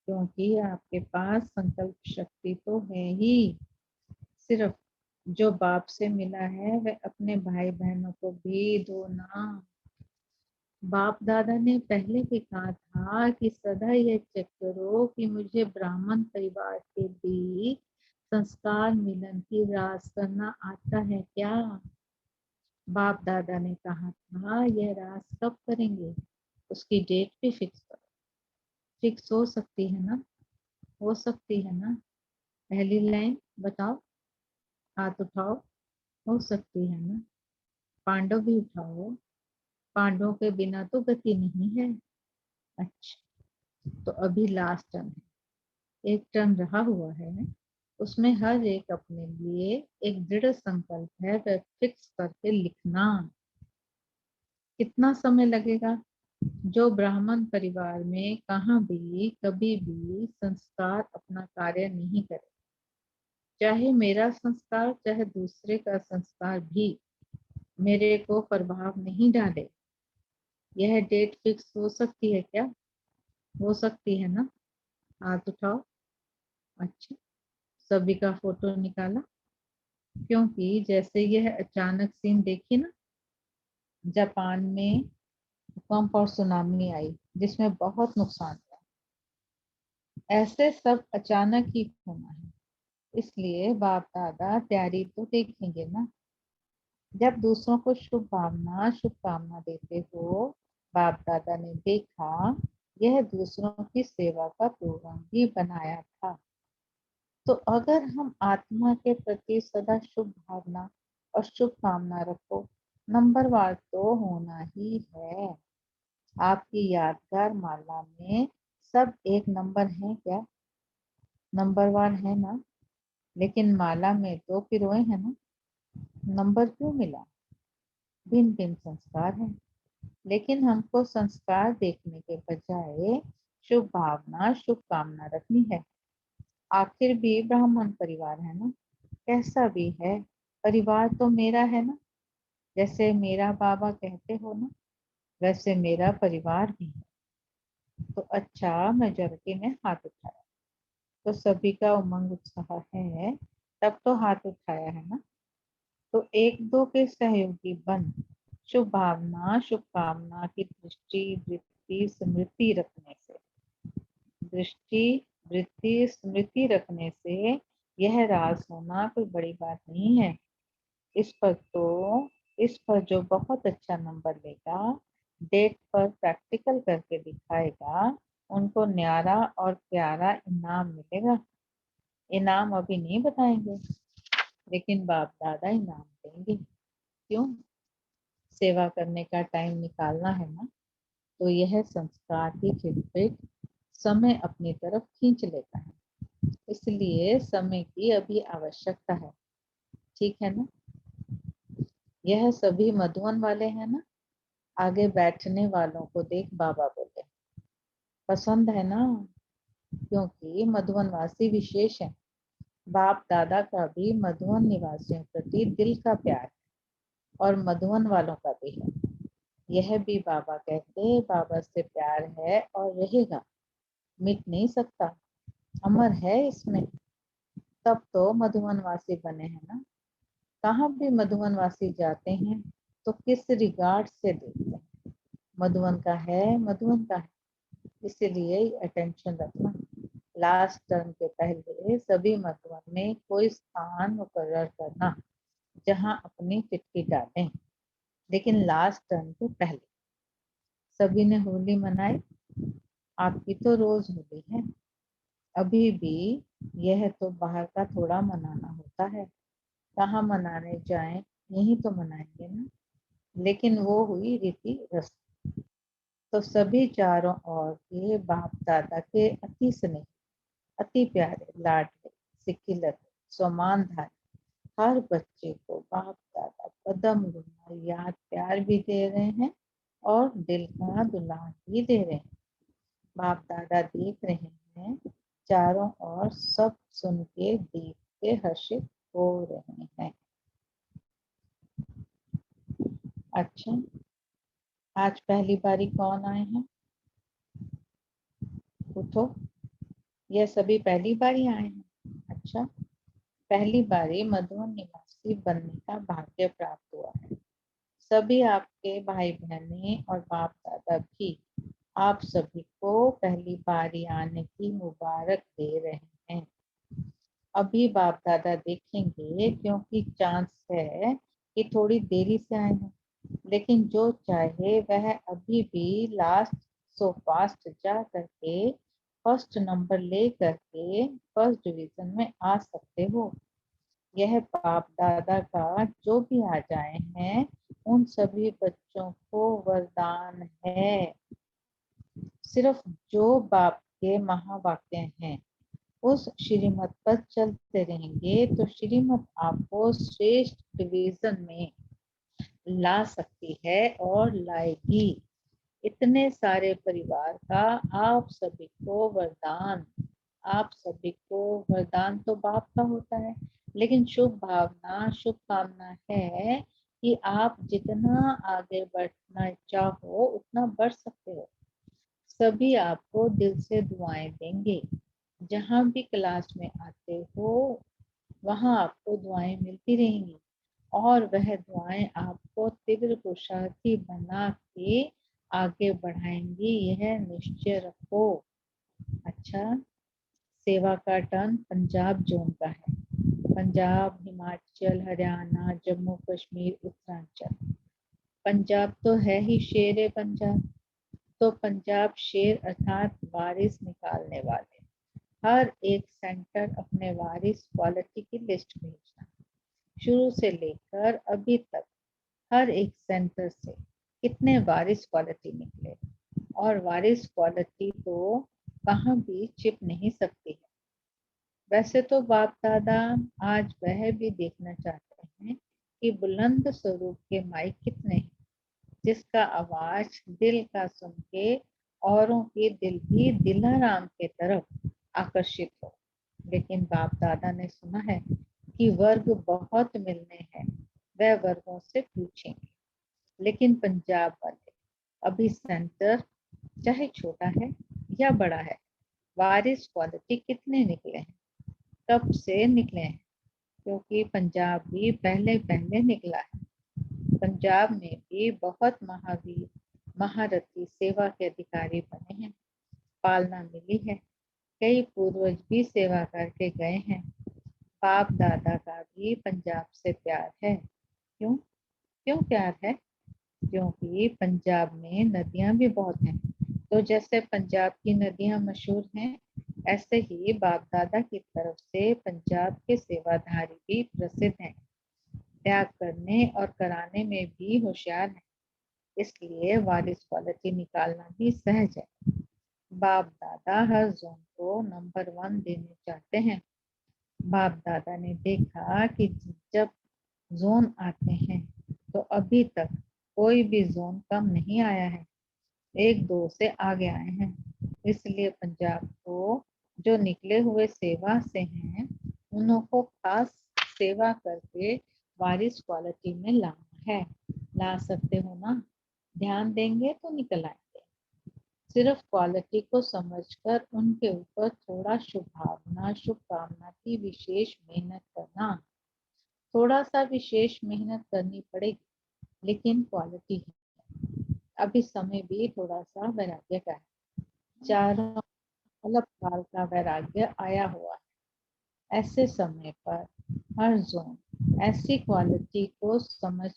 क्योंकि आपके पास संकल्प शक्ति तो है ही। सिर्फ जो बाप से मिला है वह अपने भाई बहनों को भी दो ना। बाप दादा ने पहले भी कहा था कि सदा यह चेक करो कि मुझे ब्राह्मण परिवार के बीच संस्कार मिलन की रास करना आता है क्या। बाप दादा ने कहा था यह रास कब करेंगे, उसकी डेट भी फिक्स करो। फिक्स हो सकती है ना? हो सकती है ना? पहली लाइन बताओ, हाथ उठाओ। हो सकती है ना? पांडव भी उठाओ। पांडवों के बिना तो गति नहीं है। अच्छा, तो अभी लास्ट टर्न है, एक टर्न रहा हुआ है। उसमें हर एक अपने लिए एक दृढ़ संकल्प है, वह फिक्स करके लिखना। कितना समय लगेगा? जो ब्राह्मण परिवार में कहाँ भी कभी भी संस्कार अपना कार्य नहीं करे, चाहे मेरा संस्कार चाहे दूसरे का संस्कार भी मेरे को प्रभाव नहीं डाले। यह डेट फिक्स हो सकती है क्या? हो सकती है ना? हाथ उठाओ। अच्छा, सभी का फोटो निकाला, क्योंकि जैसे यह अचानक सीन देखी ना, जापान में भूकंप और सुनामी आई जिसमें बहुत नुकसान हुआ। ऐसे सब अचानक ही होना है, इसलिए बाप दादा तैयारी तो देखेंगे ना। जब दूसरों को शुभकामना देते हो, बाप दादा ने देखा यह दूसरों की सेवा का प्रोग्राम भी बनाया था। तो अगर हम आत्मा के प्रति सदा शुभ भावना और शुभकामना रखो, नंबरवार तो होना ही है। आपकी यादगार माला में सब एक नंबर है क्या? नंबरवार है ना? लेकिन माला में तो पिरोए है ना। नंबर क्यों मिला? भिन्न भिन्न संस्कार है, लेकिन हमको संस्कार देखने के बजाय शुभ भावना शुभकामना रखनी है। आखिर भी ब्राह्मण परिवार है ना, कैसा भी है परिवार तो मेरा है ना। जैसे मेरा बाबा कहते हो ना, वैसे मेरा परिवार भी है। तो अच्छा, मेजॉरिटी ने हाथ उठाया, तो सभी का उमंग उत्साह है तब तो हाथ उठाया है ना। तो एक दो के सहयोगी बन शुभ भावना शुभकामना की दृष्टि वृत्ति स्मृति रखने से, दृष्टि वृत्ति स्मृति रखने से यह राज होना कोई बड़ी बात नहीं है। इस पर जो बहुत अच्छा नंबर लेगा, डेट पर प्रैक्टिकल करके दिखाएगा, उनको न्यारा और प्यारा इनाम मिलेगा। इनाम अभी नहीं बताएंगे, लेकिन बाप दादा इनाम देंगे। क्यों? सेवा करने का टाइम निकालना है ना, तो यह संस्कार ही खिलपेट समय अपनी तरफ खींच लेता है। इसलिए समय की अभी आवश्यकता है। ठीक है ना? यह सभी मधुवन वाले हैं ना। आगे बैठने वालों को देख बाबा बोले, पसंद है ना? क्योंकि मधुवन वासी विशेष है। बाप दादा का भी मधुवन निवासियों प्रति दिल का प्यार है और मधुवन वालों का भी है। यह भी बाबा कहते बाबा से प्यार है और रहेगा, मिट नहीं सकता, अमर है इसमें। तब तो मधुवनवासी बने हैं ना। कहाँ भी मधुवनवासी जाते हैं तो किस रिगार्ड से देखते हैं, मधुवन का है, मधुवन का है। इसीलिए अटेंशन रखना। लास्ट टर्म के पहले सभी मधुवन में कोई स्थान मुकर्रर करना जहां अपनी चिट्ठी डालें, लेकिन लास्ट टर्म के पहले। सभी ने होली मनाई, आपकी तो रोज होली है। अभी भी यह तो बाहर का थोड़ा मनाना होता है, कहाँ मनाने जाएं, यही तो मनाएंगे ना। लेकिन वो हुई रीति रस्म। तो सभी चारों ओर के बाप दादा के अति स्नेह, अति प्यारे, लाडले, सिकिलत, सौमानधारी हर बच्चे को बाप दादा कदम गुना याद प्यार भी दे रहे हैं और दिल का दुलार भी दे रहे हैं। बाप दादा देख रहे हैं, चारों ओर सब सुन के देख के हर्षित हो रहे हैं। अच्छा, आज पहली बारी कौन आए हैं? उठो, यह सभी पहली बारी आए हैं। अच्छा, पहली बारी मधुवन निवासी बनने का भाग्य प्राप्त हुआ है। सभी आपके भाई बहने और बाप दादा भी आप सभी को पहली बारी आने की मुबारक दे रहे हैं। अभी बाप दादा देखेंगे, क्योंकि चांस है कि थोड़ी देरी से आए हैं, लेकिन जो चाहे वह अभी भी लास्ट सो फास्ट जा करके फर्स्ट नंबर ले करके फर्स्ट डिवीजन में आ सकते हो। यह बाप दादा का जो भी आ जाए हैं, उन सभी बच्चों को वरदान है। सिर्फ जो बाप के महावाक्य हैं उस श्रीमत पर चलते रहेंगे तो श्रीमत आपको श्रेष्ठ डिवीजन में ला सकती है और लाएगी। इतने सारे परिवार का आप सभी को वरदान, आप सभी को वरदान तो बाप का होता है, लेकिन शुभ भावना शुभ कामना है कि आप जितना आगे बढ़ना चाहो उतना बढ़ सकते हो। सभी आपको दिल से दुआएं देंगे। जहां भी क्लास में आते हो वहां आपको दुआएं मिलती रहेंगी और वह दुआएं आपको तीव्र पुरुषार्थी बना के आगे बढ़ाएंगी, यह निश्चय रखो। अच्छा, सेवा का टर्न पंजाब जोन का है। पंजाब, हिमाचल, हरियाणा, जम्मू कश्मीर, उत्तरांचल। पंजाब तो है ही शेर पंजाब। तो पंजाब शेर अर्थात वारिस निकालने वाले, हर एक सेंटर अपने वारिस क्वालिटी की लिस्ट भेजना। शुरू से लेकर अभी तक हर एक सेंटर से कितने वारिस क्वालिटी निकले, और वारिस क्वालिटी तो कहाँ भी छिप नहीं सकती है। वैसे तो बाप दादा आज वह भी देखना चाहते हैं कि बुलंद स्वरूप के माइक कितने हैं, जिसका आवाज दिल का सुन के औरों के दिल भी दिलाराम के तरफ आकर्षित हो। लेकिन बाप दादा ने सुना है कि वर्ग बहुत मिलने हैं, वह वर्गों से पूछेंगे। लेकिन पंजाब वाले अभी सेंटर चाहे छोटा है या बड़ा है, वारिस क्वालिटी कितने निकले हैं, कब से निकले हैं, क्योंकि पंजाब भी पहले पहले निकला है। पंजाब में भी बहुत महावीर महारथी सेवा के अधिकारी बने हैं, पालना मिली है, कई पूर्वज भी सेवा करके गए हैं। बाप दादा का भी पंजाब से प्यार है। क्यों क्यों प्यार है? क्योंकि पंजाब में नदियां भी बहुत हैं। तो जैसे पंजाब की नदियां मशहूर हैं, ऐसे ही बाप दादा की तरफ से पंजाब के सेवाधारी भी प्रसिद्ध हैं। त्याग करने और कराने में भी होशियार हैं, इसलिए वारिस क्वालिटी निकालना भी सहज है। बाप दादा हर जोन को नंबर 1 देने चाहते हैं। बाप दादा ने देखा कि जब जोन आते हैं तो अभी तक कोई भी जोन कम नहीं आया है, 1-2 से आगे आए हैं। इसलिए पंजाब को जो निकले हुए सेवा से हैं, उनको खास सेवा करके वारिस क्वालिटी में लाना है। ला सकते हो ना? ध्यान देंगे तो निकल आएंगे। सिर्फ क्वालिटी को समझकर उनके ऊपर थोड़ा शुभकामना की विशेष मेहनत करना। थोड़ा सा विशेष मेहनत करनी पड़ेगी, लेकिन क्वालिटी है। अभी समय भी थोड़ा सा वैराग्य का है। चारों अलग काल का वैराग्य आया हुआ है। ऐसे समय पर हर जोन ऐसी क्वालिटी को समझ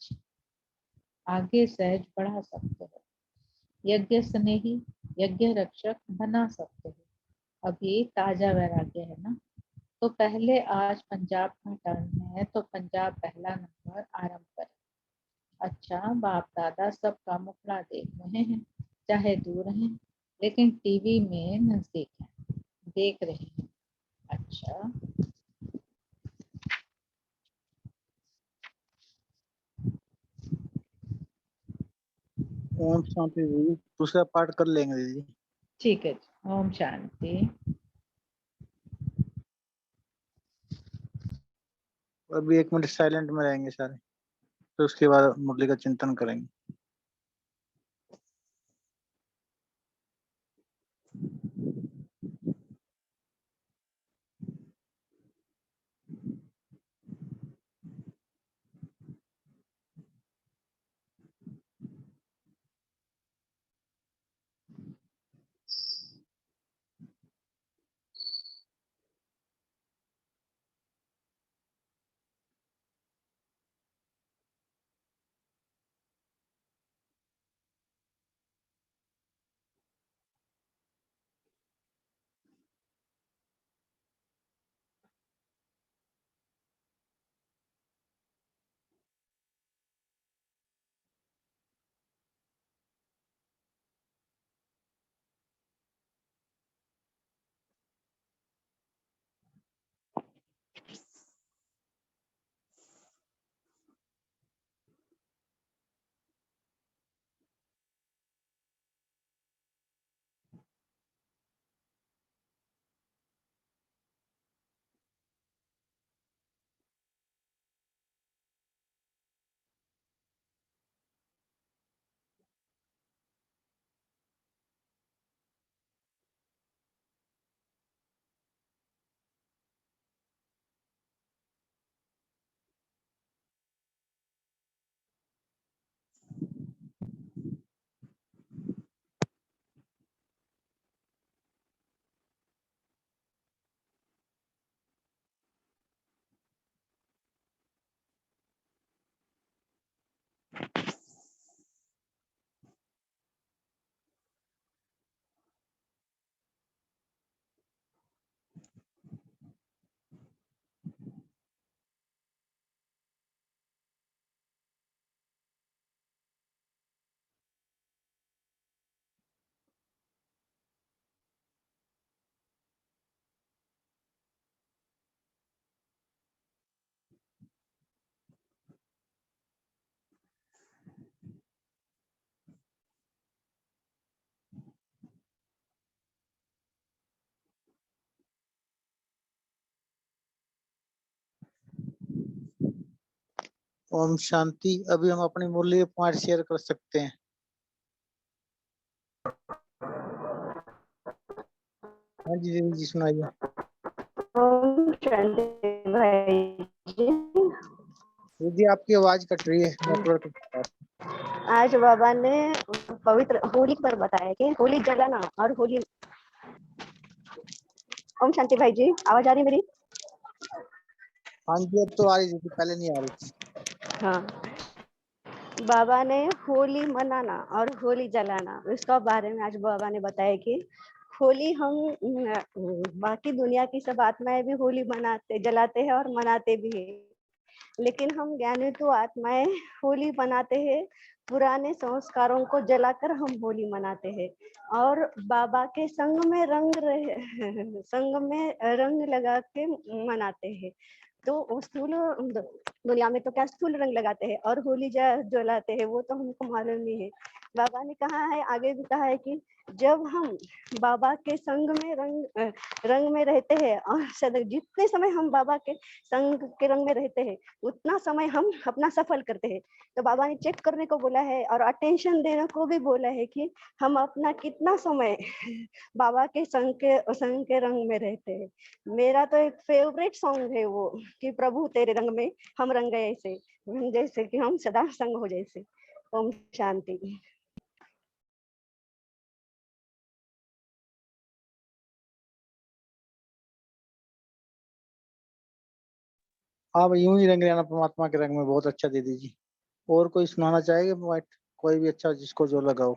आगे सहज बढ़ा सकते हो। यज्ञ स्नेही, यज्ञ रक्षक बना सकते हो। अभी ताजा वैराग्य है ना, तो पहले आज पंजाब का टर्न है, तो पंजाब पहला नंबर आरंभ करें। अच्छा, बाप दादा सबका मुखड़ा देख रहे हैं, चाहे दूर हैं, लेकिन टीवी में नजदीक हैं, देख रहे हैं। अच्छा, ओम शांति दीदी, दूसरा पाठ कर लेंगे दीदी। ठीक है जी। ओम शांति। अभी 1 मिनट साइलेंट में रहेंगे सारे, तो उसके बाद मुरली का चिंतन करेंगे। ओम शांति। अभी हम अपनी मुरली के पाठ शेयर कर सकते हैं। हाँ जी दीदी जी, सुनाइए। ओम शांति भाई। जी। दीदी आपकी आवाज कट रही है नेटवर्क। आज बाबा ने पवित्र होली पर बताया कि होली जलाना और होली। ओम शांति भाई जी, आवाज आ रही है मेरी? हाँ जी अब तो आ रही थी, पहले नहीं आ रही थी। हाँ, बाबा ने होली मनाना और होली जलाना इसका बारे में आज बाबा ने बताया कि होली हम बाकी दुनिया की सब आत्माएं भी होली मनाते जलाते हैं और मनाते भी हैं, लेकिन हम ज्ञानी तो आत्माएं होली मनाते हैं, पुराने संस्कारों को जलाकर हम होली मनाते हैं और बाबा के संग में संग में रंग लगा के मनाते हैं। तो स्थूल दुनिया में तो क्या स्थूल रंग लगाते हैं और होली जलाते हैं, वो तो हमको मालूम नहीं है। बाबा ने कहा है, आगे भी कहा है कि जब हम बाबा के संग में रंग में रहते हैं और जितने समय हम बाबा के संग के रंग में रहते हैं उतना समय हम अपना सफल करते हैं। तो बाबा ने चेक करने को बोला है और अटेंशन देने को भी बोला है कि हम अपना कितना समय बाबा के संग के रंग में रहते हैं। मेरा तो एक फेवरेट सॉन्ग है वो कि प्रभु तेरे रंग में हम रंग गए ऐसे, जैसे कि हम सदा संग हो जैसे। ओम शांति। हाँ भाई यूं ही रंग रहना परमात्मा के रंग में, बहुत अच्छा दीदी जी। और कोई सुनाना चाहेगा पॉइंट, कोई भी अच्छा जिसको जो लगाओ।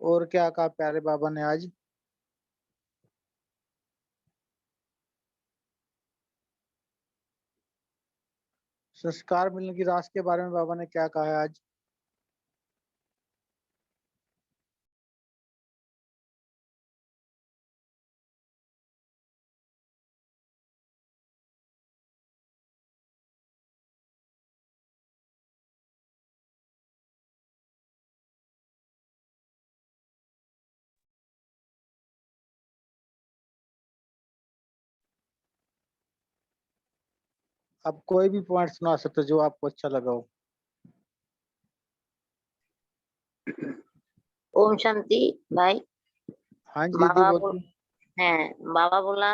और क्या कहा प्यारे बाबा ने आज? संस्कार मिलने की रास के बारे में बाबा ने क्या कहा है आज? अब कोई भी पॉइंट सुना सकते हो जो आपको अच्छा लगा हो। ओम शांति भाई। हाँ जी दीदी बोलिए। হ্যাঁ বাবা बोला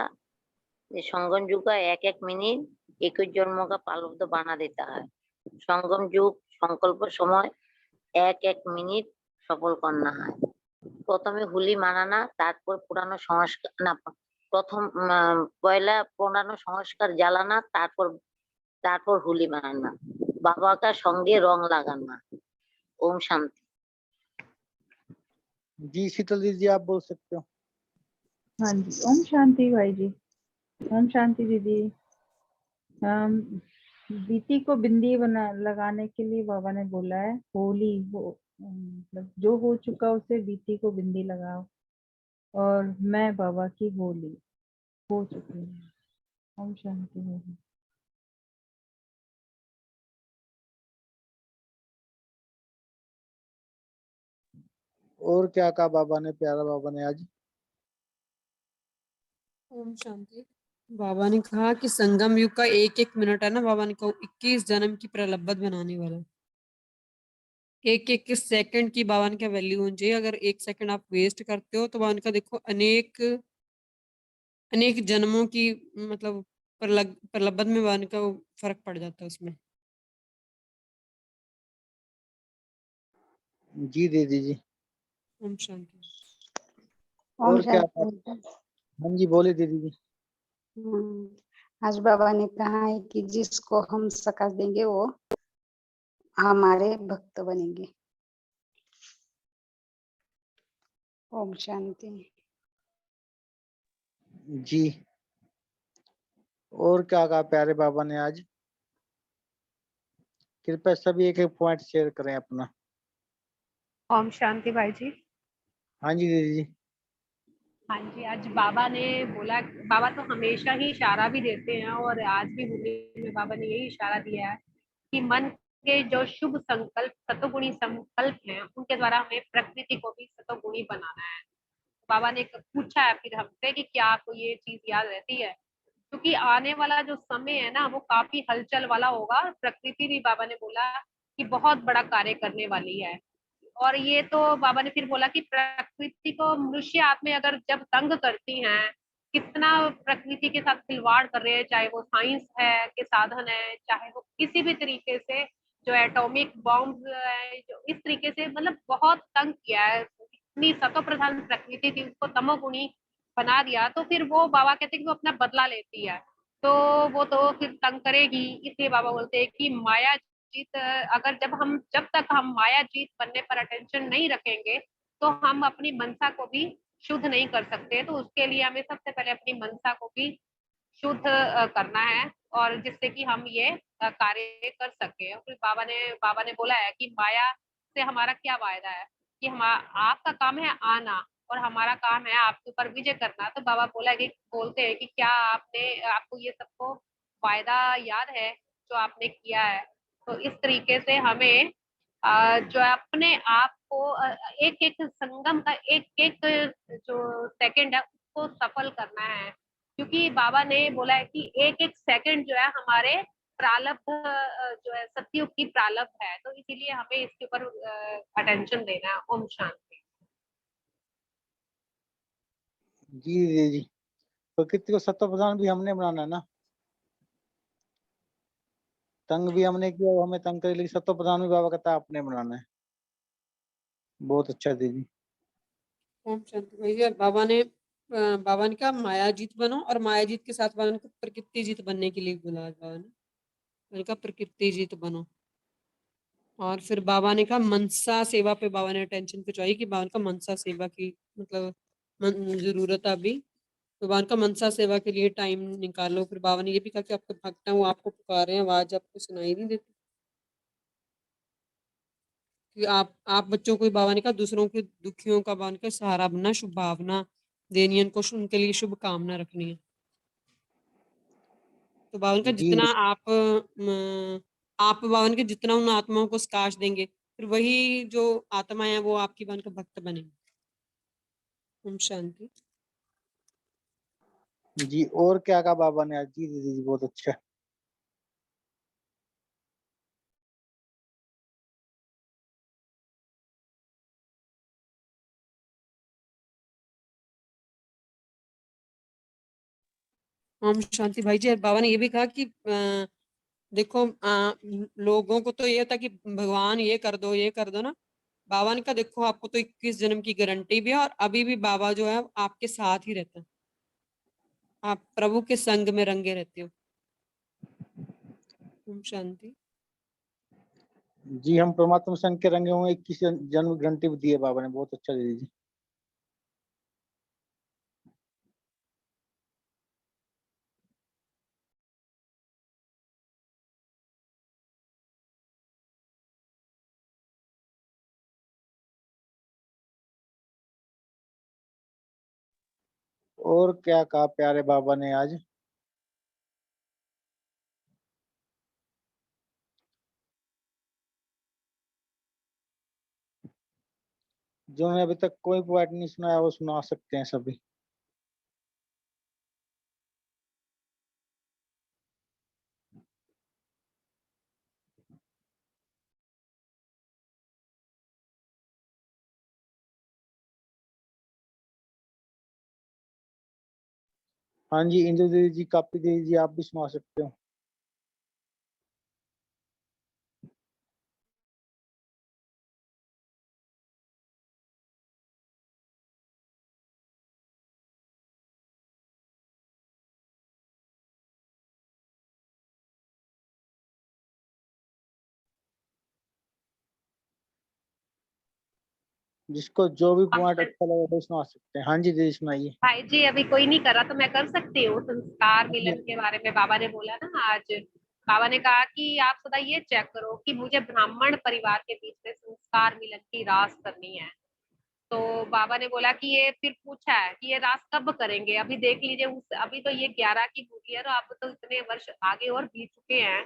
যে संगम युग का एक एक मिनट 21 जन्मों का प्रारब्ध बना देता है। संगम युग संकल्प समय एक एक मिनट सफल करना है। প্রথমে হোলি মানানা, তারপর পুরানো সংস্কার না প্রথম পয়লা পুরানো সংস্কার জ্বালানা, তারপর হোলি মানানা, বাবা का সঙ্গে রং লাগানা। ओम शांति। जी शीतल दीदी आप बोल सकते हो। हाँ जी, ओम शांति भाई जी। ओम शांति दीदी। बीती को बिंदी लगाने के लिए बाबा ने बोला है होली हो, मतलब जो हो चुका उसे बीती को बिंदी लगाओ और मैं बाबा की होली हो चुकी हूँ। ओम शांति भाई। और क्या कहा बाबा ने, प्यारा बाबा ने आज? ओम शांति। बाबा ने कहा कि संगम युग का एक एक मिनट है ना, बाबा ने कहा 21 जन्म की प्रलब्ध बनाने वाला। एक एक सेकंड की बाबा ने क्या वैल्यू होनी चाहिए। अगर एक सेकंड आप वेस्ट करते हो तो बाबा ने कहा देखो अनेक अनेक जन्मों की मतलब प्रलब्ध में बाबा ने का फर्क पड़ जाता है उसमें। जी दीदी जी। ओम शांति। और क्या? हाँ जी बोले दीदी जी। आज बाबा ने कहा है कि जिसको हम शिकायत देंगे वो हमारे भक्त बनेंगे। ओम शांति। जी और क्या कहा प्यारे बाबा ने आज? कृपया सभी एक एक पॉइंट शेयर करें अपना। ओम शांति भाई जी। हाँ जी दीदी जी। हाँ जी, आज बाबा ने बोला, बाबा तो हमेशा ही इशारा भी देते हैं और आज भी होली में बाबा ने यही इशारा दिया है कि मन के जो शुभ संकल्प सतोगुणी संकल्प हैं उनके द्वारा हमें प्रकृति को भी सतोगुणी बनाना है। बाबा ने पूछा है फिर हमसे कि क्या आपको ये चीज याद रहती है, क्योंकि आने वाला जो समय है ना वो काफी हलचल वाला होगा। प्रकृति भी बाबा ने बोला कि बहुत बड़ा कार्य करने वाली है और ये तो बाबा ने फिर बोला कि प्रकृति को मनुष्य आत्मा अगर जब तंग करती हैं, कितना प्रकृति के साथ खिलवाड़ कर रहे हैं, चाहे वो साइंस है के साधन है, चाहे वो किसी भी तरीके से जो एटॉमिक बॉम्ब है, जो इस तरीके से मतलब बहुत तंग किया है। इतनी सतो प्रधान प्रकृति थी, उसको तमोगुणी बना दिया, तो फिर वो बाबा कहते हैं कि वो अपना बदला लेती है, तो वो तो फिर तंग करेगी। इसलिए बाबा बोलते हैं कि माया जीत, अगर जब तक हम माया जीत बनने पर अटेंशन नहीं रखेंगे, तो हम अपनी मनसा को भी शुद्ध नहीं कर सकते। तो उसके लिए हमें सबसे पहले अपनी मनसा को भी शुद्ध करना है, और जिससे कि हम ये कार्य कर सके। और फिर बाबा ने बोला है कि माया से हमारा क्या वायदा है, कि हम आपका काम है आना और हमारा काम है आपके ऊपर विजय करना। तो बाबा बोलते हैं कि क्या आपको ये सबको वायदा याद है जो आपने किया है। तो इस तरीके से हमें जो है अपने आप को एक एक संगम का एक एक जो सेकंड है उसको सफल करना है, क्योंकि बाबा ने बोला है कि एक एक सेकंड जो है हमारे प्रारब्ध जो है सतयुग की प्रारब्ध है, तो इसीलिए हमें इसके ऊपर अटेंशन देना है। ओम शांति। जी जी जी, प्रकृति को सत्व प्रधान भी हमने बनाना है ना, तंग भी हमने किया, वो हमें तंग करे, लेकिन सत्व प्रधान भी बाबा कहता है आपने बनाना है। बहुत अच्छा दीदी। ओम शांति भैया। बाबा ने कहा माया जीत बनो, और माया जीत के साथ बाबा ने कहा प्रकृति जीत बनने के लिए बोला बाबा ने। मैंने कहा प्रकृति जीत बनो। और फिर बाबा ने कहा मनसा सेवा पे बाबा ने अटेंशन खिंचवाई कि बाबा का मनसा सेवा की मतलब जरूरत है अभी, तो बाबा का मनसा सेवा के लिए टाइम निकालो। फिर बाबा ने ये भी कहा कि आपके भक्त हैं, वो आपको पुकार रहे हैं, आवाज आपको सुनाई नहीं देती, कि आप बच्चों को, बाबा ने कहा दूसरों के दुखियों का बाबा ने कहा सहारा बनना, शुभ भावना देनी है उनको, उनके लिए शुभ कामना रखनी है। तो बाबा ने कहा जी जितना आप बाबा ने कहा जितना उन आत्माओं को प्रकाश देंगे, फिर वही जो आत्माएं हैं वो आपकी बाबा का भक्त बनेंगे। ओम शांति। जी, और क्या कहा बाबा ने आज? जी दीदी जी, बहुत अच्छा। ओम शांति भाई जी। बाबा ने ये भी कहा कि देखो लोगों को तो ये था कि भगवान ये कर दो ना। बाबा ने कहा देखो आपको तो 21 जन्म की गारंटी भी है, और अभी भी बाबा जो है आपके साथ ही रहता है, आप प्रभु के संग में रंगे रहते हो। ओम शांति। जी, हम परमात्मा संघ के रंगे हुए 21 जन्म गारंटी भी दी है बाबा ने। बहुत अच्छा दीदी जी। और क्या कहा प्यारे बाबा ने आज? जिन्होंने अभी तक कोई पॉइंट नहीं सुनाया वो सुना सकते हैं सभी। हाँ जी, इंदु दीदी जी, कापी दीदी जी, आप भी सुना सकते हो। जिसको जो भी पॉइंट अच्छा लगे वो सुना सकते हैं। हाँ जी दीदी, सुनाइए। भाई जी अभी कोई नहीं कर रहा तो मैं कर सकती हूँ। संस्कार मिलन के बारे में बाबा ने बोला ना आज। बाबा ने कहा कि आप सदा ये चेक करो कि मुझे ब्राह्मण परिवार के बीच में संस्कार मिलन की रास करनी है। तो बाबा ने बोला कि ये फिर पूछा है कि ये रास कब करेंगे। अभी देख लीजिए, अभी तो ये 11 की हुई है, तो अब तो इतने वर्ष आगे और बीत चुके हैं।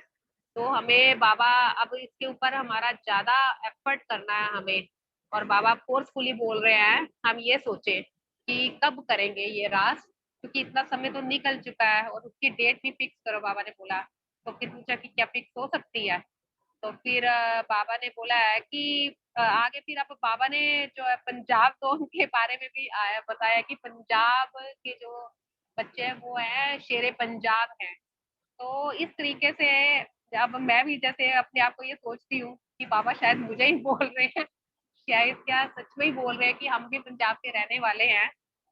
तो हमें बाबा अब इसके ऊपर हमारा ज्यादा एफर्ट करना है हमें। और बाबा फोर्सफुली बोल रहे हैं हम ये सोचे कि कब करेंगे ये रास, क्योंकि इतना समय तो निकल चुका है, और उसकी डेट भी फिक्स करो बाबा ने बोला। तो फिर पूछा कि क्या फिक्स हो सकती है। तो फिर बाबा ने बोला है कि आगे फिर अब बाबा ने जो है पंजाब जोन के बारे में भी आया बताया कि पंजाब के जो बच्चे हैं वो है शेरे पंजाब हैं। तो इस तरीके से अब मैं भी जैसे अपने आप को ये सोचती हूँ कि बाबा शायद मुझे ही बोल रहे हैं, शायद क्या सच में ही बोल रहे हैं कि हम भी पंजाब के रहने वाले हैं।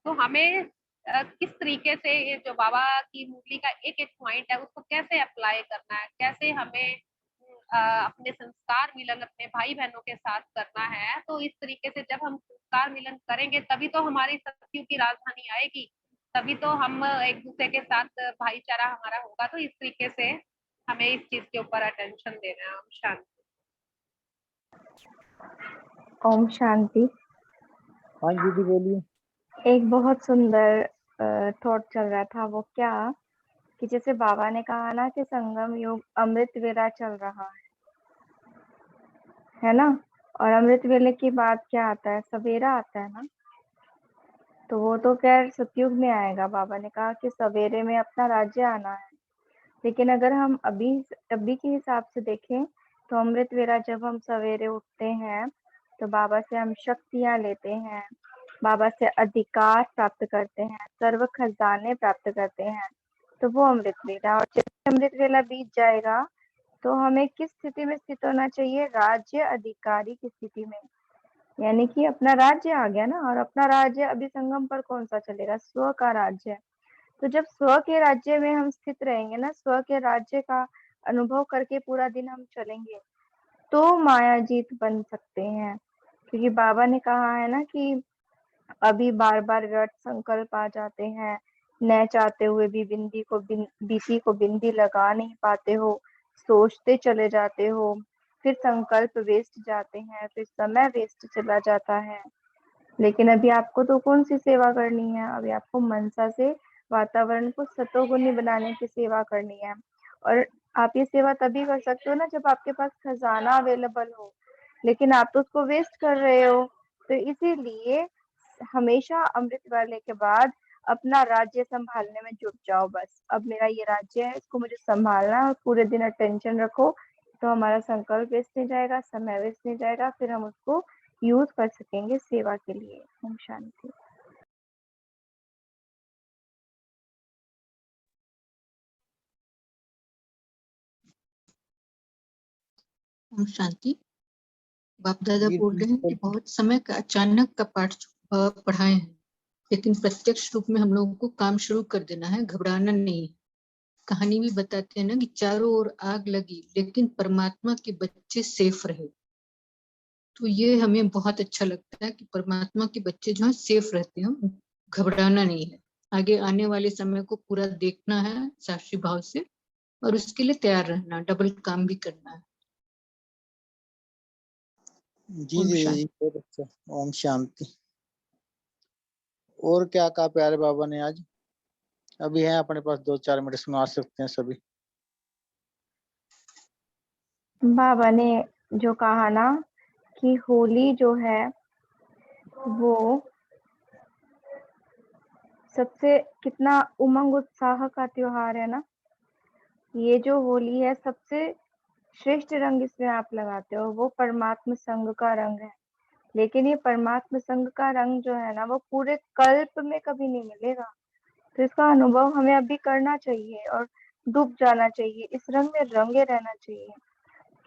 तो हमें किस तरीके से ये जो बाबा की मुरली का एक एक पॉइंट है उसको कैसे अप्लाई करना है, कैसे हमें अपने संस्कार मिलन अपने भाई बहनों के साथ करना है। तो इस तरीके से जब हम संस्कार मिलन करेंगे तभी तो हमारी सत्युग की राजधानी आएगी, तभी तो हम एक दूसरे के साथ भाईचारा हमारा होगा। तो इस तरीके से हमें इस चीज के ऊपर अटेंशन देना है। ओम शांति। ओम शांति। हाँ दीदी बोलिए। एक बहुत सुंदर थॉट चल रहा था, वो क्या कि जैसे बाबा ने कहा ना कि संगम युग अमृत वेला चल रहा है ना, और अमृत वेले की बात क्या आता है, सवेरा आता है ना। तो वो तो खैर सतयुग में आएगा। बाबा ने कहा कि सवेरे में अपना राज्य आना है, लेकिन अगर हम अभी के हिसाब से देखें तो अमृत वेला जब हम सवेरे उठते हैं तो बाबा से हम शक्तियां लेते हैं, बाबा से अधिकार प्राप्त करते हैं, सर्व खजाने प्राप्त करते हैं, तो वो अमृत वेला। और जब अमृत वेला बीत जाएगा तो हमें किस स्थिति में स्थित होना चाहिए, राज्य अधिकारी की स्थिति में, यानी कि अपना राज्य आ गया ना। और अपना राज्य अभी संगम पर कौन सा चलेगा, स्व का राज्य। तो जब स्व के राज्य में हम स्थित रहेंगे ना, स्व के राज्य का अनुभव करके पूरा दिन हम चलेंगे तो माया जीत बन सकते हैं। क्योंकि बाबा ने कहा है ना कि अभी बार बार व्यर्थ संकल्प आ जाते हैं, न चाहते हुए भी बीती को बिंदी लगा नहीं पाते हो, सोचते चले जाते हो, फिर संकल्प वेस्ट जाते हैं, फिर समय वेस्ट चला जाता है। लेकिन अभी आपको तो कौन सी सेवा करनी है, अभी आपको मनसा से वातावरण को सतोगुणी बनाने की सेवा करनी है। और आप ये सेवा तभी कर सकते हो ना जब आपके पास खजाना अवेलेबल हो, लेकिन आप तो उसको वेस्ट कर रहे हो। तो इसीलिए हमेशा अमृत वाले के बाद अपना राज्य संभालने में जुट जाओ। बस अब मेरा ये राज्य है, इसको मुझे संभालना है, और पूरे दिन अटेंशन रखो, तो हमारा संकल्प वेस्ट नहीं जाएगा, समय वेस्ट नहीं जाएगा, फिर हम उसको यूज कर सकेंगे सेवा के लिए। ओम शांति। ओम शांति। बाप दादा बोल रहे हैं कि बहुत समय का अचानक का पाठ पढ़ाए हैं, लेकिन प्रत्यक्ष रूप में हम लोगों को काम शुरू कर देना है, घबराना नहीं है। कहानी भी बताते हैं ना कि चारों ओर आग लगी लेकिन परमात्मा के बच्चे सेफ रहे। तो ये हमें बहुत अच्छा लगता है कि परमात्मा के बच्चे जो है सेफ रहते हैं, घबराना नहीं है। आगे आने वाले समय को पूरा देखना है साक्षी भाव से, और उसके लिए तैयार रहना, डबल काम भी करना है। जी जी बहुत अच्छा। ओम शांति। और क्या कहा प्यारे बाबा ने आज? अभी है अपने पास 2-4 मिनट, सुना सकते हैं सभी। बाबा ने जो कहा ना कि होली जो है वो सबसे कितना उमंग उत्साह का त्योहार है ना। ये जो होली है सबसे श्रेष्ठ रंग इसमें आप लगाते हो, वो परमात्म संग का रंग है। लेकिन ये परमात्म संग का रंग जो है ना वो पूरे कल्प में कभी नहीं मिलेगा। तो इसका अनुभव हमें अभी करना चाहिए और डूब जाना चाहिए, इस रंग में रंगे रहना चाहिए।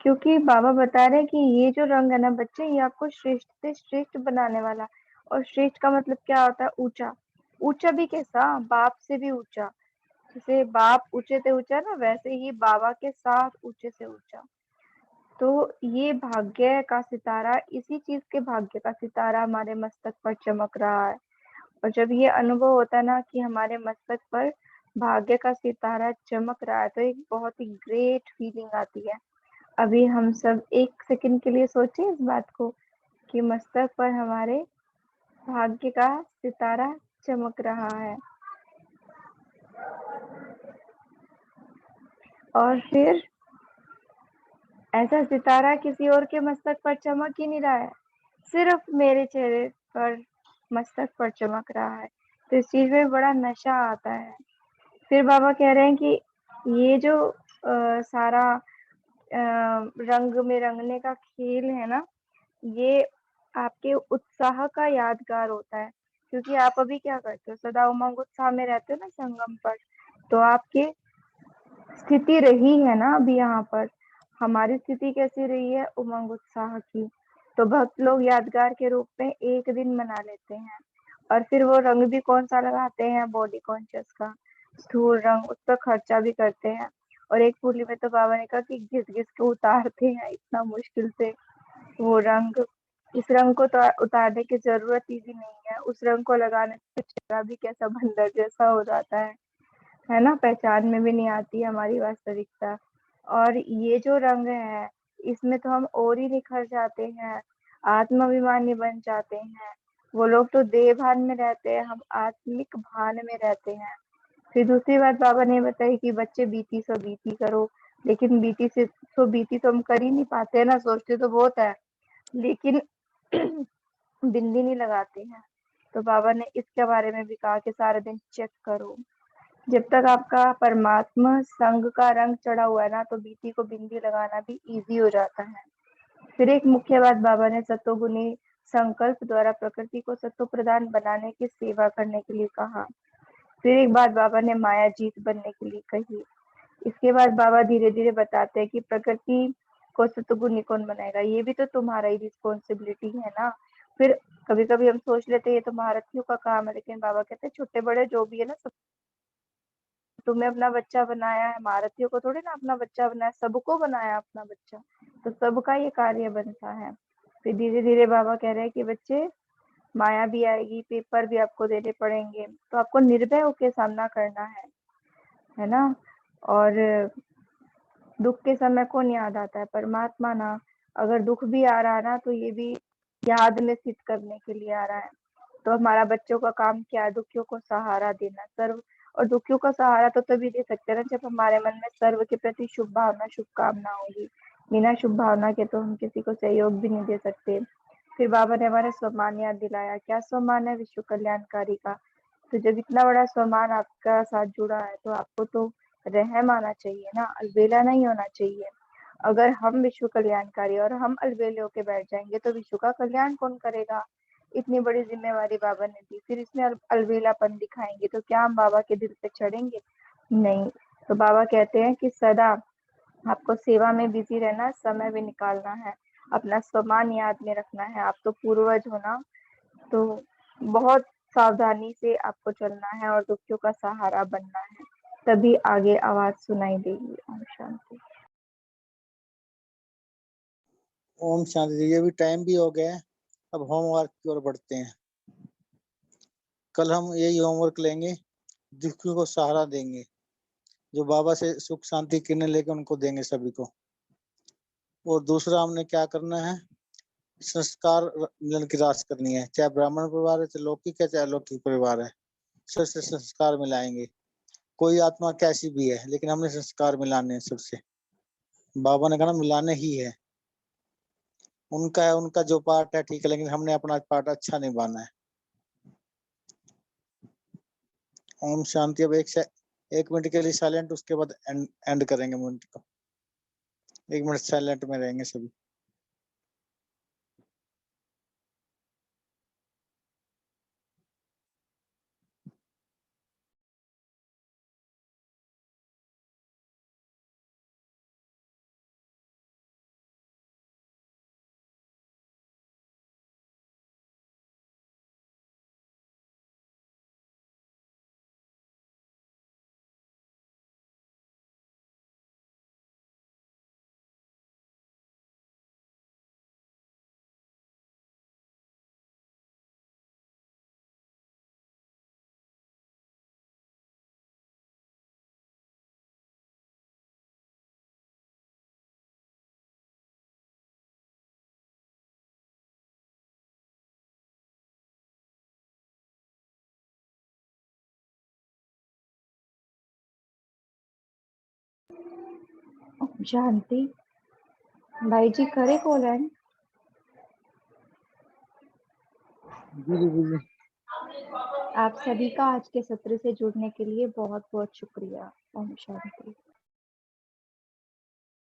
क्योंकि बाबा बता रहे हैं कि ये जो रंग है ना बच्चे, ये आपको श्रेष्ठ से श्रेष्ठ बनाने वाला। और श्रेष्ठ का मतलब क्या होता है, ऊंचा। ऊंचा भी कैसा, बाप से भी ऊंचा। जैसे बाप ऊंचे से ऊंचा ना, वैसे ही बाबा के साथ ऊंचे से ऊंचा। तो ये भाग्य का सितारा, इसी चीज के भाग्य का सितारा हमारे मस्तक पर चमक रहा है। और जब ये अनुभव होता है ना कि हमारे मस्तक पर भाग्य का सितारा चमक रहा है, तो एक बहुत ही ग्रेट फीलिंग आती है। अभी हम सब एक सेकंड के लिए सोचें इस बात को कि मस्तक पर हमारे भाग्य का सितारा चमक रहा है। और फिर ऐसा सितारा किसी और के मस्तक पर चमक ही नहीं रहा है, सिर्फ मेरे चेहरे पर मस्तक पर चमक रहा है। तो इस चीज में बड़ा नशा आता है। फिर बाबा कह रहे हैं कि ये जो सारा रंग में रंगने का खेल है ना, ये आपके उत्साह का यादगार होता है, क्योंकि आप अभी क्या करते हो, सदा उमंग उत्साह में रहते हो ना संगम पर, तो आपकी स्थिति रही है ना अभी यहाँ पर। हमारी स्थिति कैसी रही है, उमंग उत्साह की। तो भक्त लोग यादगार के रूप में एक दिन मना लेते हैं, और फिर वो रंग भी कौन सा लगाते हैं, बॉडी कॉन्शियस का स्थूल रंग, उस पर खर्चा भी करते हैं। और एक पुली में तो बाबा ने कहा कि घिस घिस के उतारते हैं इतना मुश्किल से वो रंग। इस रंग को तो उतारने की जरूरत ही भी नहीं है, उस रंग को लगाने से चेहरा भी कैसा बंदर जैसा हो जाता है ना, पहचान में भी नहीं आती हमारी वास्तविकता। और ये जो रंग है, इसमें तो हम और ही निखर जाते हैं, आत्माभिमानी बन जाते हैं। वो लोग तो देह भान में रहते हैं, हम आत्मिक भान में रहते हैं। फिर दूसरी बात बाबा ने बताई कि बच्चे बीती सो बीती करो, लेकिन बीती तो हम कर ही नहीं पाते हैं ना, सोचते तो बहुत है लेकिन बिंदी नहीं लगाते हैं। तो बाबा ने इसके बारे में भी कहा कि सारा दिन चेक करो, जब तक आपका परमात्मा संग का रंग चढ़ा हुआ है ना, तो बीती को बिंदी लगाना भी इजी हो जाता है। फिर एक मुख्य बात बाबा ने सत्वगुणी संकल्प द्वारा प्रकृति को सत्व प्रदान बनाने की सेवा करने के लिए कहा। फिर एक बात बाबा ने माया जीत बनने के लिए कही। इसके बाद बाबा धीरे धीरे बताते हैं कि प्रकृति को सत्वगुणी कौन बनाएगा, ये भी तो तुम्हारा ही रिस्पॉन्सिबिलिटी है ना। फिर कभी कभी हम सोच लेते हैं ये तो महारथियों का काम है, लेकिन बाबा कहते हैं छोटे बड़े जो भी है ना, सब तुम्हें अपना बच्चा बनाया है, महारथियों को थोड़ी ना अपना बच्चा बनाया, सबको बनाया अपना बच्चा, तो सबका ये कार्य बनता है। फिर धीरे धीरे बाबा कह रहे हैं कि बच्चे माया भी आएगी, पेपर भी आपको देने पड़ेंगे, तो आपको निर्भय होकर सामना करना है ना। और दुख के समय कौन याद आता है, परमात्मा ना। अगर दुख भी आ रहा है ना, तो ये भी याद में स्थित करने के लिए आ रहा है। तो हमारा बच्चों का काम क्या है, दुखियों को सहारा देना। सर्व और दुखियों का सहारा तो तभी दे सकते हैं ना जब हमारे मन में सर्व के प्रति शुभ भावना शुभकामना होगी। बिना शुभ भावना के तो हम किसी को सहयोग भी नहीं दे सकते। फिर बाबा ने हमारे स्वमान याद दिलाया। क्या स्वमान है, विश्व कल्याणकारी का। तो जब इतना बड़ा स्वमान आपका साथ जुड़ा है, तो आपको तो रहम आना चाहिए ना, अलबेला नहीं होना चाहिए। अगर हम विश्व कल्याणकारी और हम अलबेले होके बैठ जाएंगे, तो विश्व का कल्याण कौन करेगा। इतनी बड़ी जिम्मेवारी बाबा ने दी, फिर इसमें अलबेलापन दिखाएंगे तो क्या हम बाबा के दिल पे चढ़ेंगे, नहीं। तो बाबा कहते हैं कि सदा आपको सेवा में बिजी रहना, समय भी निकालना है, अपना स्वमान याद में रखना है। आप तो पूर्वज हो ना, तो बहुत सावधानी से आपको चलना है और दुखियों का सहारा बनना है, तभी आगे आवाज सुनाई देगी। ओम शांति। ओम शांति जी। ये भी टाइम भी हो गया है, अब होमवर्क की ओर बढ़ते हैं। कल हम यही होमवर्क लेंगे, दुखियों को सहारा देंगे, जो बाबा से सुख शांति किरणें लेके उनको देंगे सभी को। और दूसरा हमने क्या करना है, संस्कार मिलन की रास करनी है, चाहे ब्राह्मण परिवार है, चाहे लौकिक है, चाहे अलौकिक परिवार है, सबसे संस्कार मिलाएंगे। कोई आत्मा कैसी भी है, लेकिन हमने संस्कार मिलाने हैं सबसे। बाबा ने कहा ना, मिलाने ही है। उनका जो पार्ट है ठीक है, लेकिन हमने अपना पार्ट अच्छा निभाना है। ओम शांति। अब एक मिनट के लिए साइलेंट, उसके बाद एंड करेंगे मिनट को। 1 मिनट साइलेंट में रहेंगे सभी। शांति। भाई जी करे कॉल है। जी। आप सभी का आज के सत्र से जुड़ने के लिए बहुत बहुत शुक्रिया। ओम शांति।